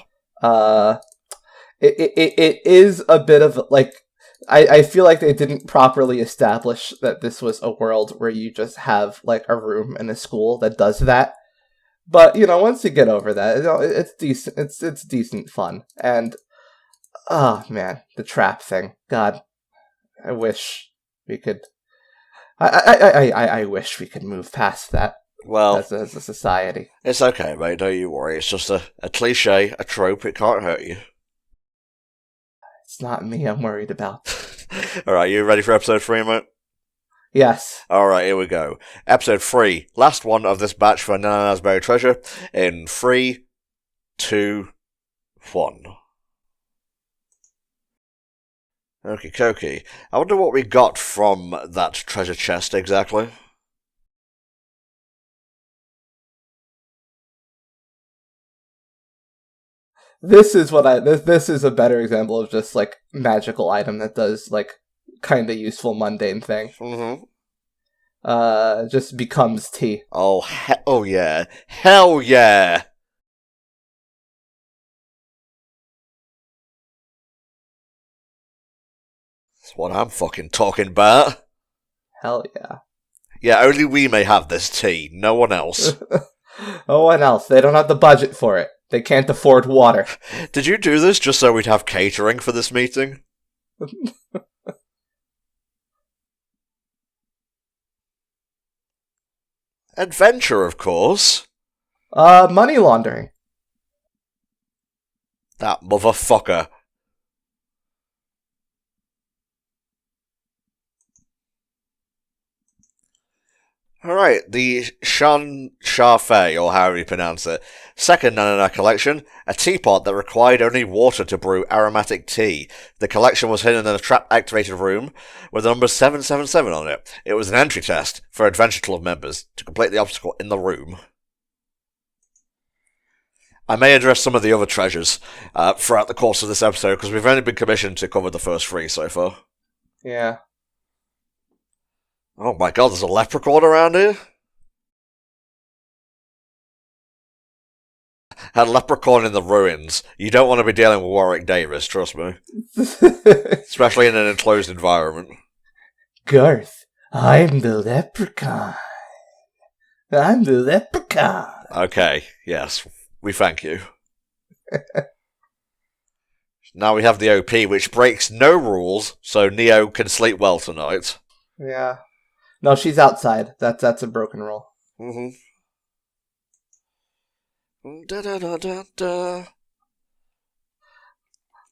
Speaker 2: It is a bit of, like, I feel like they didn't properly establish that this was a world where you just have, like, a room in a school that does that. But, you know, once you get over that, it's decent. It's decent fun. And, oh, man, the trap thing. God, I wish we could... I wish we could move past that.
Speaker 1: Well,
Speaker 2: as a society.
Speaker 1: It's okay, mate. Don't you worry. It's just a cliche, a trope. It can't hurt you.
Speaker 2: It's not me I'm worried about.
Speaker 1: Alright, you ready for episode 3, mate?
Speaker 2: Yes.
Speaker 1: Alright, here we go. Episode 3. Last one of this batch for Nanana's Buried Treasure. In 3, 2, 1. Okie dokie. I wonder what we got from that treasure chest exactly.
Speaker 2: This is this is a better example of just, like, magical item that does, like, kind of useful mundane thing.
Speaker 1: Mm-hmm.
Speaker 2: Just becomes tea.
Speaker 1: Oh yeah. Hell yeah! That's what I'm fucking talking about.
Speaker 2: Hell yeah.
Speaker 1: Yeah, only we may have this tea, no one else.
Speaker 2: No one else. They don't have the budget for it. They can't afford water.
Speaker 1: Did you do this just so we'd have catering for this meeting? Adventure, of course.
Speaker 2: Money laundering.
Speaker 1: That motherfucker. Alright, the Shan Sha-Fei, or however you pronounce it, second Nanana collection, a teapot that required only water to brew aromatic tea. The collection was hidden in a trap-activated room with the number 777 on it. It was an entry test for Adventure Club members to complete the obstacle in the room. I may address some of the other treasures throughout the course of this episode, because we've only been commissioned to cover the first 3 so far.
Speaker 2: Yeah.
Speaker 1: Oh my god, there's a leprechaun around here? A leprechaun in the ruins. You don't want to be dealing with Warwick Davis, trust me. Especially in an enclosed environment.
Speaker 2: Garth, I'm the leprechaun. I'm the leprechaun.
Speaker 1: Okay, yes. We thank you. Now we have the OP, which breaks no rules, so Neo can sleep well tonight.
Speaker 2: Yeah. No, she's outside. That's a broken rule.
Speaker 1: Mm-hmm. Da-da-da-da-da.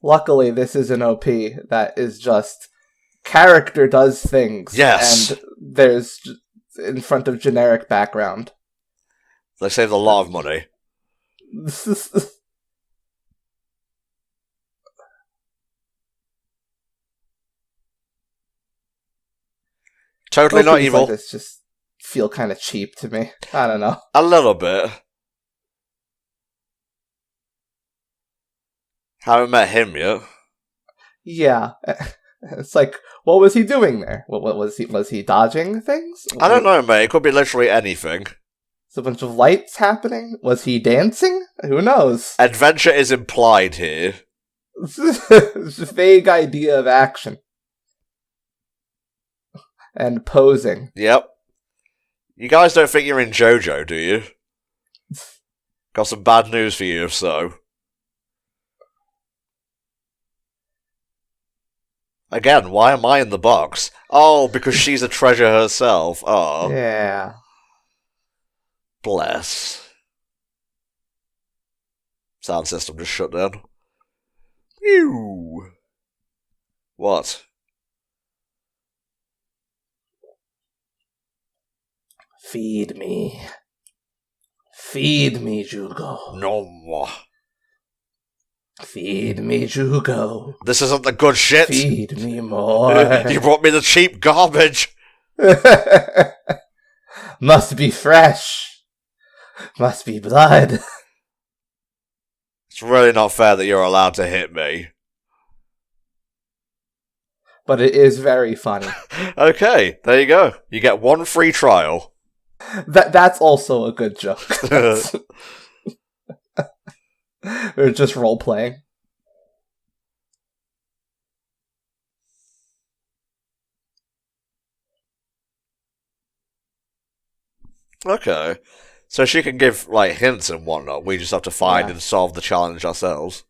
Speaker 2: Luckily, this is an OP that is just character does things.
Speaker 1: Yes.
Speaker 2: And there's, in front of generic background.
Speaker 1: They saved a lot of money. Totally not evil.
Speaker 2: Like this just feel kind of cheap to me. I don't know.
Speaker 1: A little bit. Haven't met him yet.
Speaker 2: Yeah. It's like, what was he doing there? What was he dodging things?
Speaker 1: I don't know, mate. It could be literally anything.
Speaker 2: There's a bunch of lights happening? Was he dancing? Who knows?
Speaker 1: Adventure is implied here.
Speaker 2: It's a vague idea of action. And posing.
Speaker 1: Yep. You guys don't think you're in JoJo, do you? Got some bad news for you, if so. Again, why am I in the box? Oh, because she's a treasure herself. Oh.
Speaker 2: Yeah.
Speaker 1: Bless. Sound system just shut down. Ew. What?
Speaker 2: Feed me. Feed me, Jugo.
Speaker 1: No more.
Speaker 2: Feed me, Jugo.
Speaker 1: This isn't the good shit.
Speaker 2: Feed me more.
Speaker 1: You brought me the cheap garbage.
Speaker 2: Must be fresh. Must be blood.
Speaker 1: It's really not fair that you're allowed to hit me.
Speaker 2: But it is very funny.
Speaker 1: Okay, there you go. You get one free trial.
Speaker 2: That's also a good joke. Or just role playing.
Speaker 1: Okay. So she can give, like, hints and whatnot. We just have to find and solve the challenge ourselves.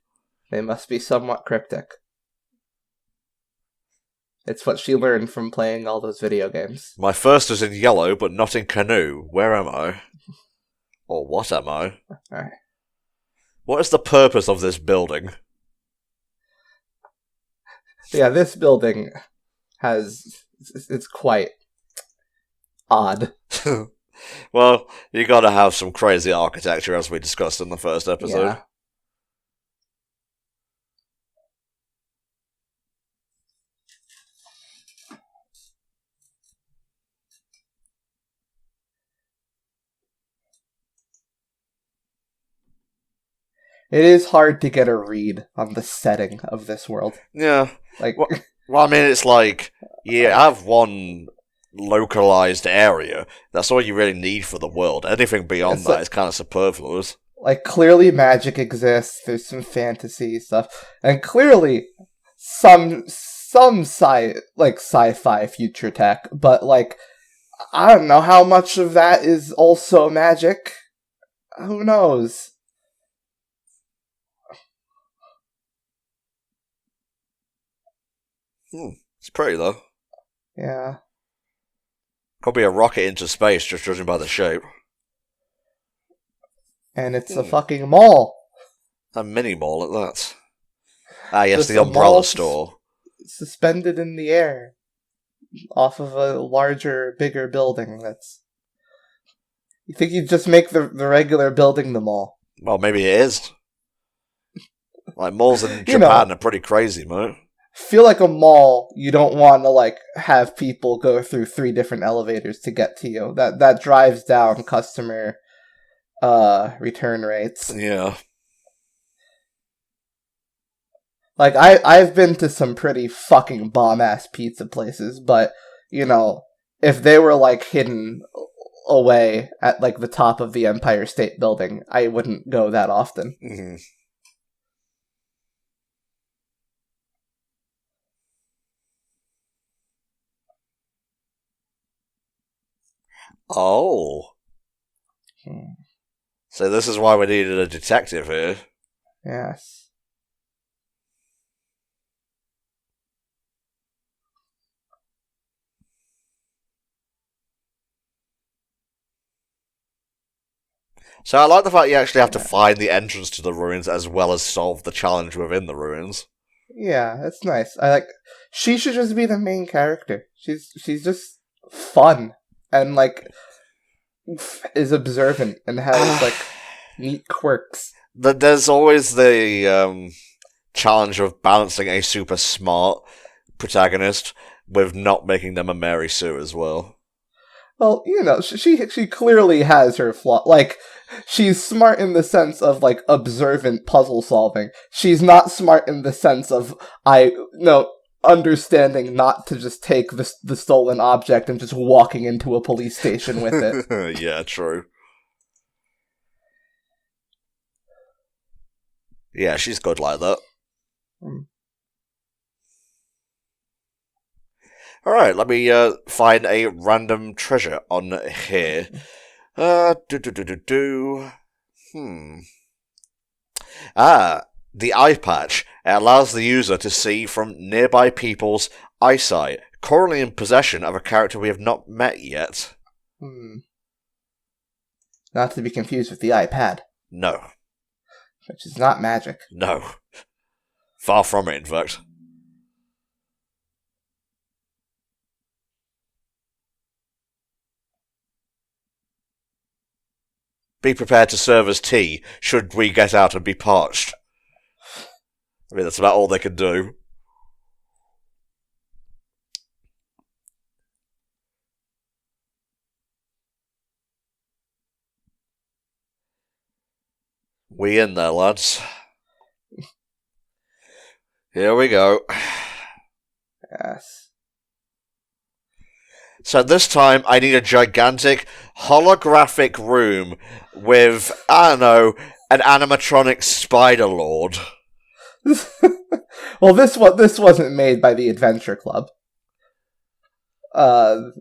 Speaker 2: They must be somewhat cryptic. It's what she learned from playing all those video games.
Speaker 1: My first is in yellow, but not in canoe. Where am I? Or what am I?
Speaker 2: Alright.
Speaker 1: What is the purpose of this building?
Speaker 2: Yeah, this building it's quite odd.
Speaker 1: Well, you gotta have some crazy architecture, as we discussed in the first episode.
Speaker 2: Yeah. It is hard to get a read on the setting of this world.
Speaker 1: Yeah.
Speaker 2: Like,
Speaker 1: well, I mean, it's like, you have one localized area. That's all you really need for the world. Anything beyond that is kind of superfluous.
Speaker 2: Like, clearly magic exists, there's some fantasy stuff, and clearly some sci-fi future tech, but, like, I don't know how much of that is also magic. Who knows?
Speaker 1: It's pretty, though.
Speaker 2: Yeah.
Speaker 1: Could be a rocket into space, just judging by the shape.
Speaker 2: And it's a fucking mall.
Speaker 1: A mini mall at that. Ah, yes,
Speaker 2: Just
Speaker 1: the umbrella store.
Speaker 2: Suspended in the air. Off of a larger, bigger building that's... You think you'd just make the regular building the mall?
Speaker 1: Well, maybe it is. Like, malls in Japan are pretty crazy, mate.
Speaker 2: Feel like a mall, you don't want to, like, have people go through 3 different elevators to get to you. That drives down customer return rates.
Speaker 1: Yeah.
Speaker 2: Like, I've been to some pretty fucking bomb-ass pizza places, but, you know, if they were, like, hidden away at, like, the top of the Empire State Building, I wouldn't go that often.
Speaker 1: Mm-hmm. Oh. So this is why we needed a detective here.
Speaker 2: Yes.
Speaker 1: So I like the fact you actually have to find the entrance to the ruins as well as solve the challenge within the ruins.
Speaker 2: Yeah, that's nice. She should just be the main character. She's just fun and like is observant and has like neat quirks.
Speaker 1: There's always the challenge of balancing a super smart protagonist with not making them a Mary Sue as well.
Speaker 2: Well, she clearly has her flaw. Like, she's smart in the sense of like observant puzzle solving. She's not smart in the sense of understanding not to just take the stolen object and just walking into a police station with it.
Speaker 1: Yeah, true. Yeah, she's good like that. Alright, let me find a random treasure on here. The eye patch. It allows the user to see from nearby people's eyesight, currently in possession of a character we have not met yet.
Speaker 2: Not to be confused with the iPad.
Speaker 1: No.
Speaker 2: Which is not magic.
Speaker 1: No. Far from it, in fact. Be prepared to serve as tea, should we get out and be parched. I mean, that's about all they can do. We in there, lads. Here we go.
Speaker 2: Yes.
Speaker 1: So this time, I need a gigantic holographic room with, I don't know, an animatronic Spider Lord.
Speaker 2: Well, this wasn't made by the Adventure Club.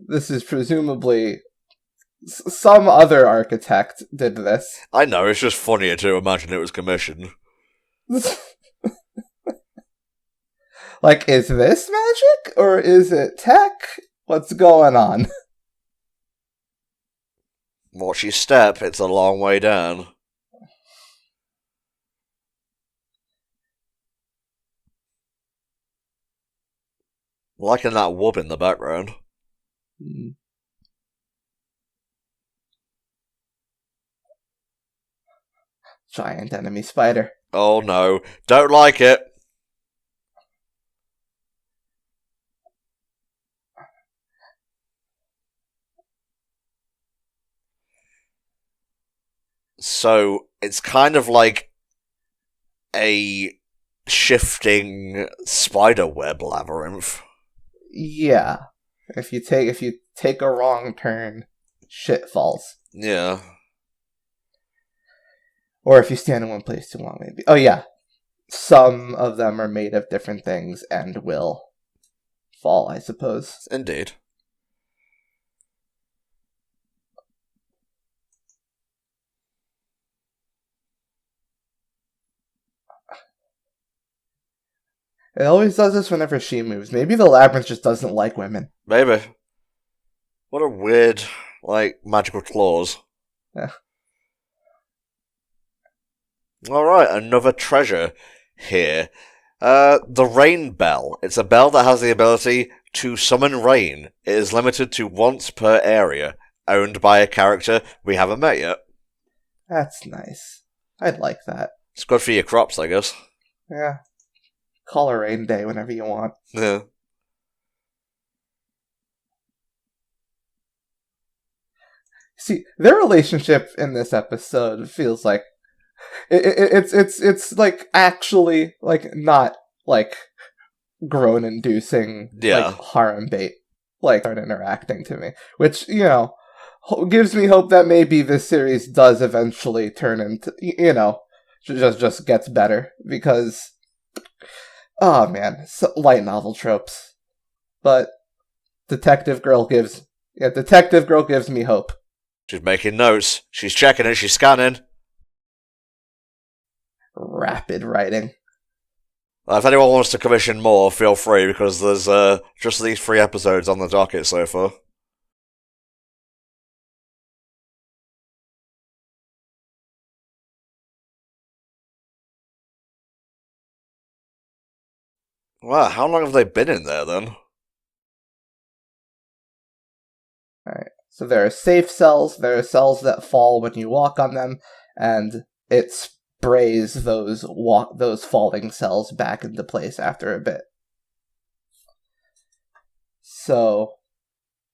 Speaker 2: This is presumably some other architect did this.
Speaker 1: I know, it's just funnier to imagine it was commissioned.
Speaker 2: Like, is this magic? Or is it tech? What's going on?
Speaker 1: Watch your step, it's a long way down. Liking that wub in the background.
Speaker 2: Giant enemy spider.
Speaker 1: Oh no, don't like it. So, it's kind of like a shifting spiderweb labyrinth.
Speaker 2: Yeah. If you take a wrong turn, shit falls.
Speaker 1: Yeah.
Speaker 2: Or if you stand in one place too long, maybe. Oh yeah. Some of them are made of different things and will fall, I suppose.
Speaker 1: Indeed.
Speaker 2: It always does this whenever she moves. Maybe the labyrinth just doesn't like women.
Speaker 1: Maybe. What a weird, magical claws.
Speaker 2: Yeah.
Speaker 1: Alright, another treasure here. The Rain Bell. It's a bell that has the ability to summon rain. It is limited to once per area, owned by a character we haven't met yet.
Speaker 2: That's nice. I'd like that.
Speaker 1: It's good for your crops, I guess.
Speaker 2: Yeah. Call a rain day whenever you want.
Speaker 1: Yeah.
Speaker 2: See, their relationship in this episode feels like it's like actually like not like groan inducing like harem bait like aren't interacting to me, which gives me hope that maybe this series does eventually turn into just gets better, because oh man, so light novel tropes, but detective girl gives me hope.
Speaker 1: She's making notes. She's checking it. She's scanning.
Speaker 2: Rapid writing.
Speaker 1: If anyone wants to commission more, feel free, because there's just these 3 episodes on the docket so far. Wow, how long have they been in there then?
Speaker 2: Alright. So there are safe cells, there are cells that fall when you walk on them, and it sprays those falling cells back into place after a bit. So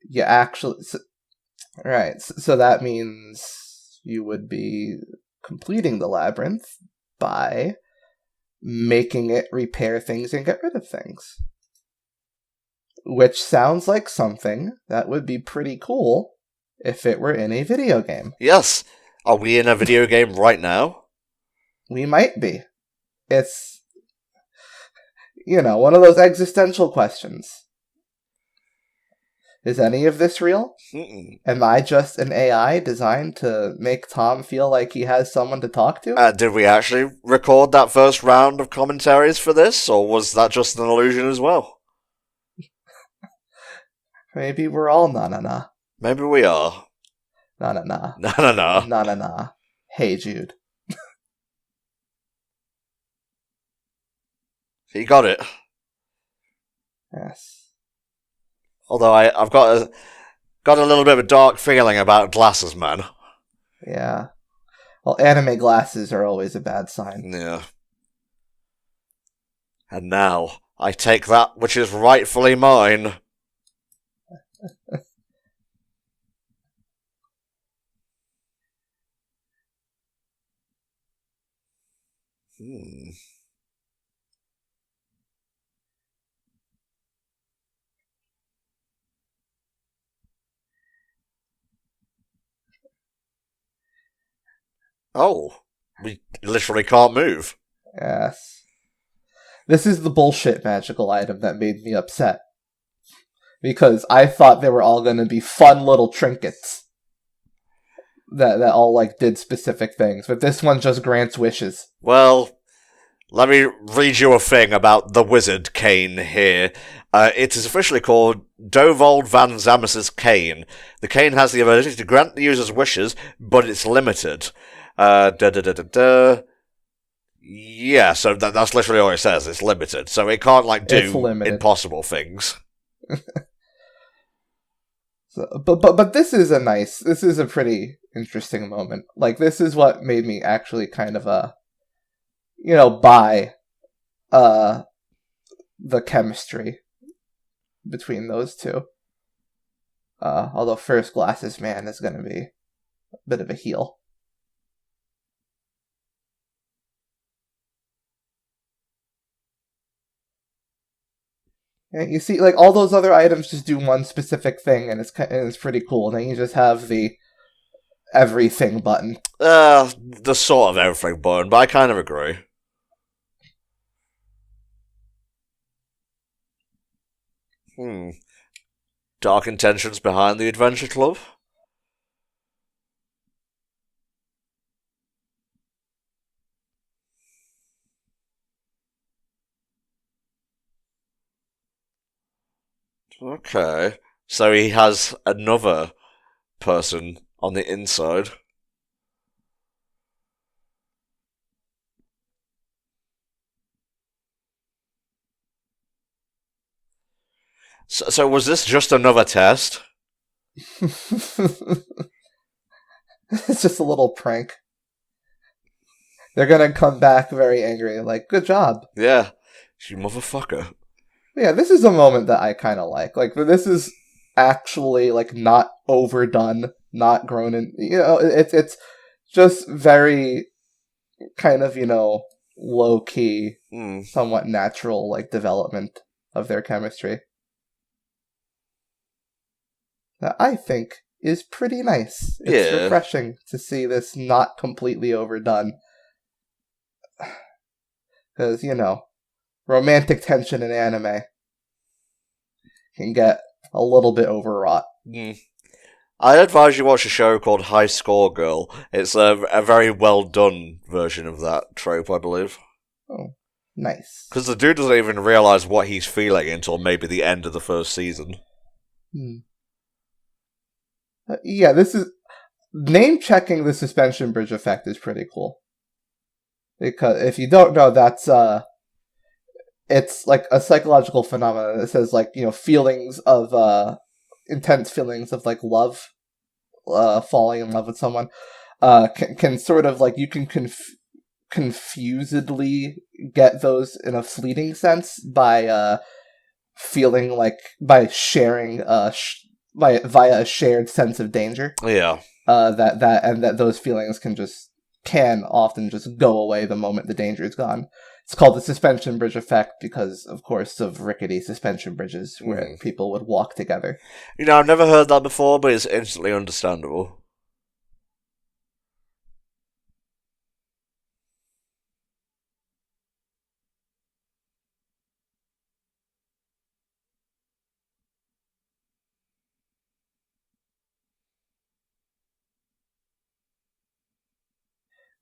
Speaker 2: you actually... So that means you would be completing the labyrinth by making it repair things and get rid of things. Which sounds like something that would be pretty cool if it were in a video game.
Speaker 1: Yes. Are we in a video game right now?
Speaker 2: We might be. It's, one of those existential questions. Is any of this real?
Speaker 1: Mm-mm.
Speaker 2: Am I just an AI designed to make Tom feel like he has someone to talk to?
Speaker 1: Did we actually record that first round of commentaries for this, or was that just an illusion as well?
Speaker 2: Maybe we're all Nanana.
Speaker 1: Maybe we are.
Speaker 2: Nanana.
Speaker 1: Nanana.
Speaker 2: Nanana. Hey, Jude.
Speaker 1: You got it.
Speaker 2: Yes.
Speaker 1: Although I've got a little bit of a dark feeling about Glasses Man.
Speaker 2: Yeah. Well, anime glasses are always a bad sign.
Speaker 1: Yeah. And now, I take that which is rightfully mine. Oh, we literally can't move.
Speaker 2: Yes. This is the bullshit magical item that made me upset. Because I thought they were all going to be fun little trinkets. That all, did specific things. But this one just grants wishes.
Speaker 1: Well, let me read you a thing about the wizard cane here. It is officially called Dovold Van Zamus's cane. The cane has the ability to grant the user's wishes, but it's limited. Yeah, so that's literally all it says. It's limited, so it can't do impossible things.
Speaker 2: But this is a pretty interesting moment. This is what made me actually kind of buy the chemistry between those two. Although first Glasses Man is going to be a bit of a heel. Yeah, you see, all those other items just do one specific thing, and it's pretty cool. And then you just have the everything button.
Speaker 1: The sort of everything button, but I kind of agree. Dark intentions behind the Adventure Club? Okay. So he has another person on the inside. So was this just another test?
Speaker 2: It's just a little prank. They're gonna come back very angry, good job.
Speaker 1: Yeah, you motherfucker.
Speaker 2: Yeah, this is a moment that I kind of like. This is actually, not overdone, not grown in... it's just very kind of, low-key, somewhat natural, development of their chemistry. That I think is pretty nice. It's refreshing to see this not completely overdone. Because, romantic tension in anime can get a little bit overwrought.
Speaker 1: I advise you watch a show called High Score Girl. It's a very well done version of that trope, I believe.
Speaker 2: Oh, nice.
Speaker 1: Because the dude doesn't even realize what he's feeling until maybe the end of the first season.
Speaker 2: Yeah, this is... Name-checking the suspension bridge effect is pretty cool. Because if you don't know, that's it's like a psychological phenomenon that says like, feelings of intense feelings of like love, falling in love with someone, can sort of like, you can confusedly get those in a fleeting sense by feeling like, by sharing via a shared sense of danger.
Speaker 1: Yeah.
Speaker 2: That those feelings can often just go away the moment the danger is gone. It's called the suspension bridge effect because, of course, of rickety suspension bridges where people would walk together.
Speaker 1: I've never heard that before, but it's instantly understandable.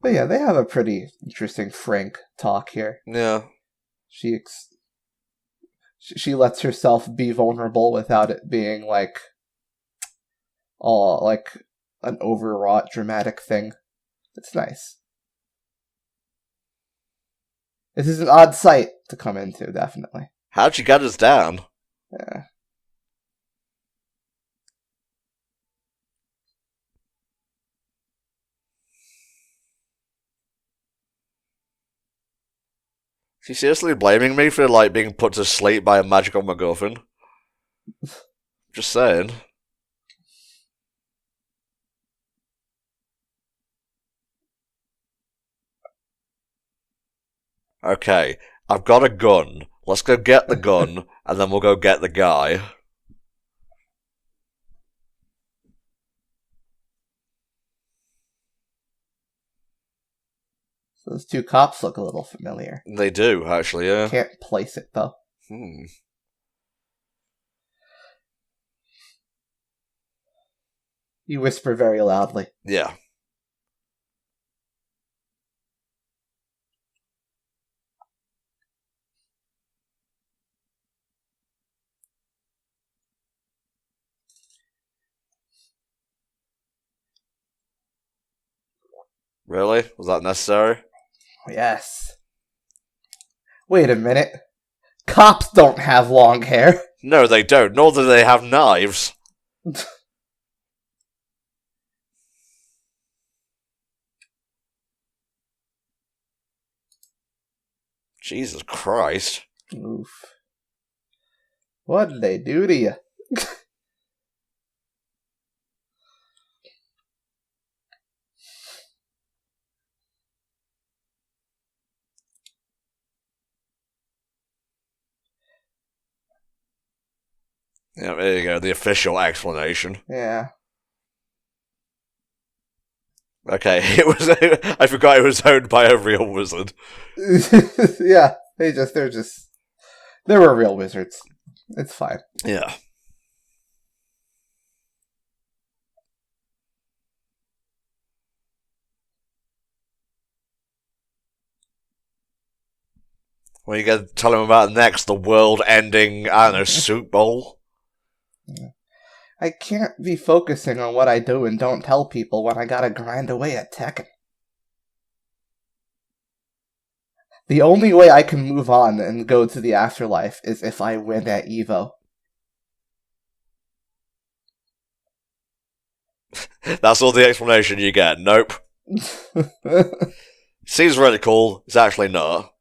Speaker 2: But yeah, they have a pretty interesting, frank talk here.
Speaker 1: Yeah.
Speaker 2: She lets herself be vulnerable without it being like an overwrought dramatic thing. It's nice. This is an odd sight to come into, definitely.
Speaker 1: How'd you get us down?
Speaker 2: Yeah.
Speaker 1: She's seriously blaming me for, like, being put to sleep by a magical MacGuffin? Just saying. Okay, I've got a gun. Let's go get the gun, and then we'll go get the guy.
Speaker 2: Those two cops look a little familiar.
Speaker 1: They do, actually, yeah.
Speaker 2: Can't place it, though. You whisper very loudly.
Speaker 1: Yeah. Really? Was that necessary?
Speaker 2: Yes. Wait a minute. Cops don't have long hair.
Speaker 1: No, they don't. Nor do they have knives. Jesus Christ.
Speaker 2: Oof. What did they do to you?
Speaker 1: Yeah, there you go. The official explanation.
Speaker 2: Yeah.
Speaker 1: Okay, I forgot it was owned by a real wizard.
Speaker 2: Yeah, they were real wizards. It's fine.
Speaker 1: Yeah. What are you going to tell him about next? The world-ending, I don't know, soup bowl?
Speaker 2: Yeah. I can't be focusing on what I do and don't tell people when I gotta grind away at Tekken. The only way I can move on and go to the afterlife is if I win at EVO.
Speaker 1: That's all the explanation you get. Nope. Seems really cool. It's actually not.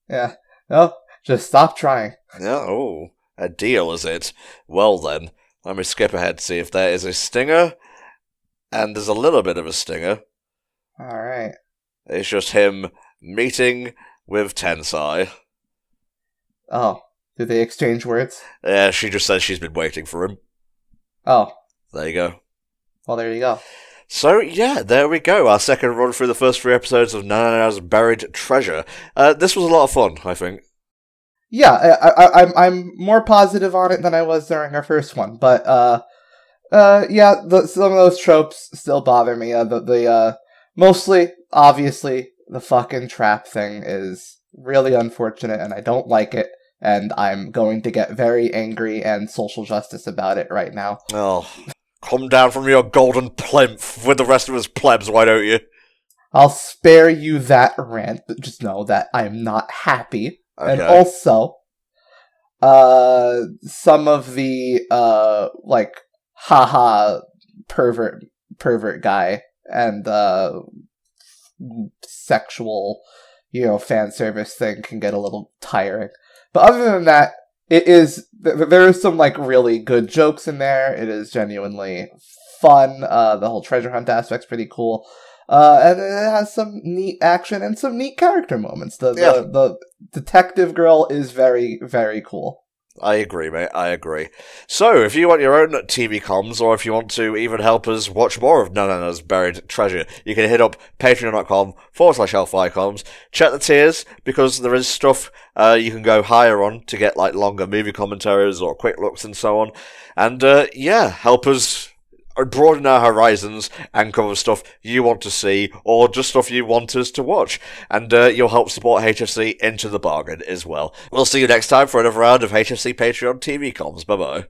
Speaker 2: Yeah. No, just stop trying.
Speaker 1: Yeah, oh. A deal, is it? Well then, let me skip ahead to see if there is a stinger. And there's a little bit of a stinger.
Speaker 2: Alright.
Speaker 1: It's just him meeting with Tensai.
Speaker 2: Oh, did they exchange words?
Speaker 1: Yeah, she just says she's been waiting for him.
Speaker 2: Oh.
Speaker 1: There you go.
Speaker 2: Well, there you go.
Speaker 1: So, yeah, there we go. Our second run through the first 3 episodes of Nanana's Buried Treasure. This was a lot of fun, I think.
Speaker 2: Yeah, I'm more positive on it than I was during our first one, but yeah, some of those tropes still bother me. Mostly, obviously, the fucking trap thing is really unfortunate, and I don't like it, and I'm going to get very angry and social justice about it right now.
Speaker 1: Oh, come down from your golden plinth with the rest of us plebs, why don't you?
Speaker 2: I'll spare you that rant, but just know that I'm not happy. Okay. And also, some of the like haha pervert guy and sexual, fan service thing can get a little tiring. But other than that, there is some like really good jokes in there. It is genuinely fun. The whole treasure hunt aspect's pretty cool. And it has some neat action and some neat character moments. The detective girl is very, very cool.
Speaker 1: I agree, mate. I agree. So, if you want your own TV comms, or if you want to even help us watch more of Nanana's Buried Treasure, you can hit up patreon.com/HellfireComms. Check the tiers, because there is stuff you can go higher on to get like longer movie commentaries or quick looks and so on. And help us broaden our horizons and cover stuff you want to see, or just stuff you want us to watch. And you'll help support HFC into the bargain as well. We'll see you next time for another round of HFC Patreon TV comms. Bye-bye.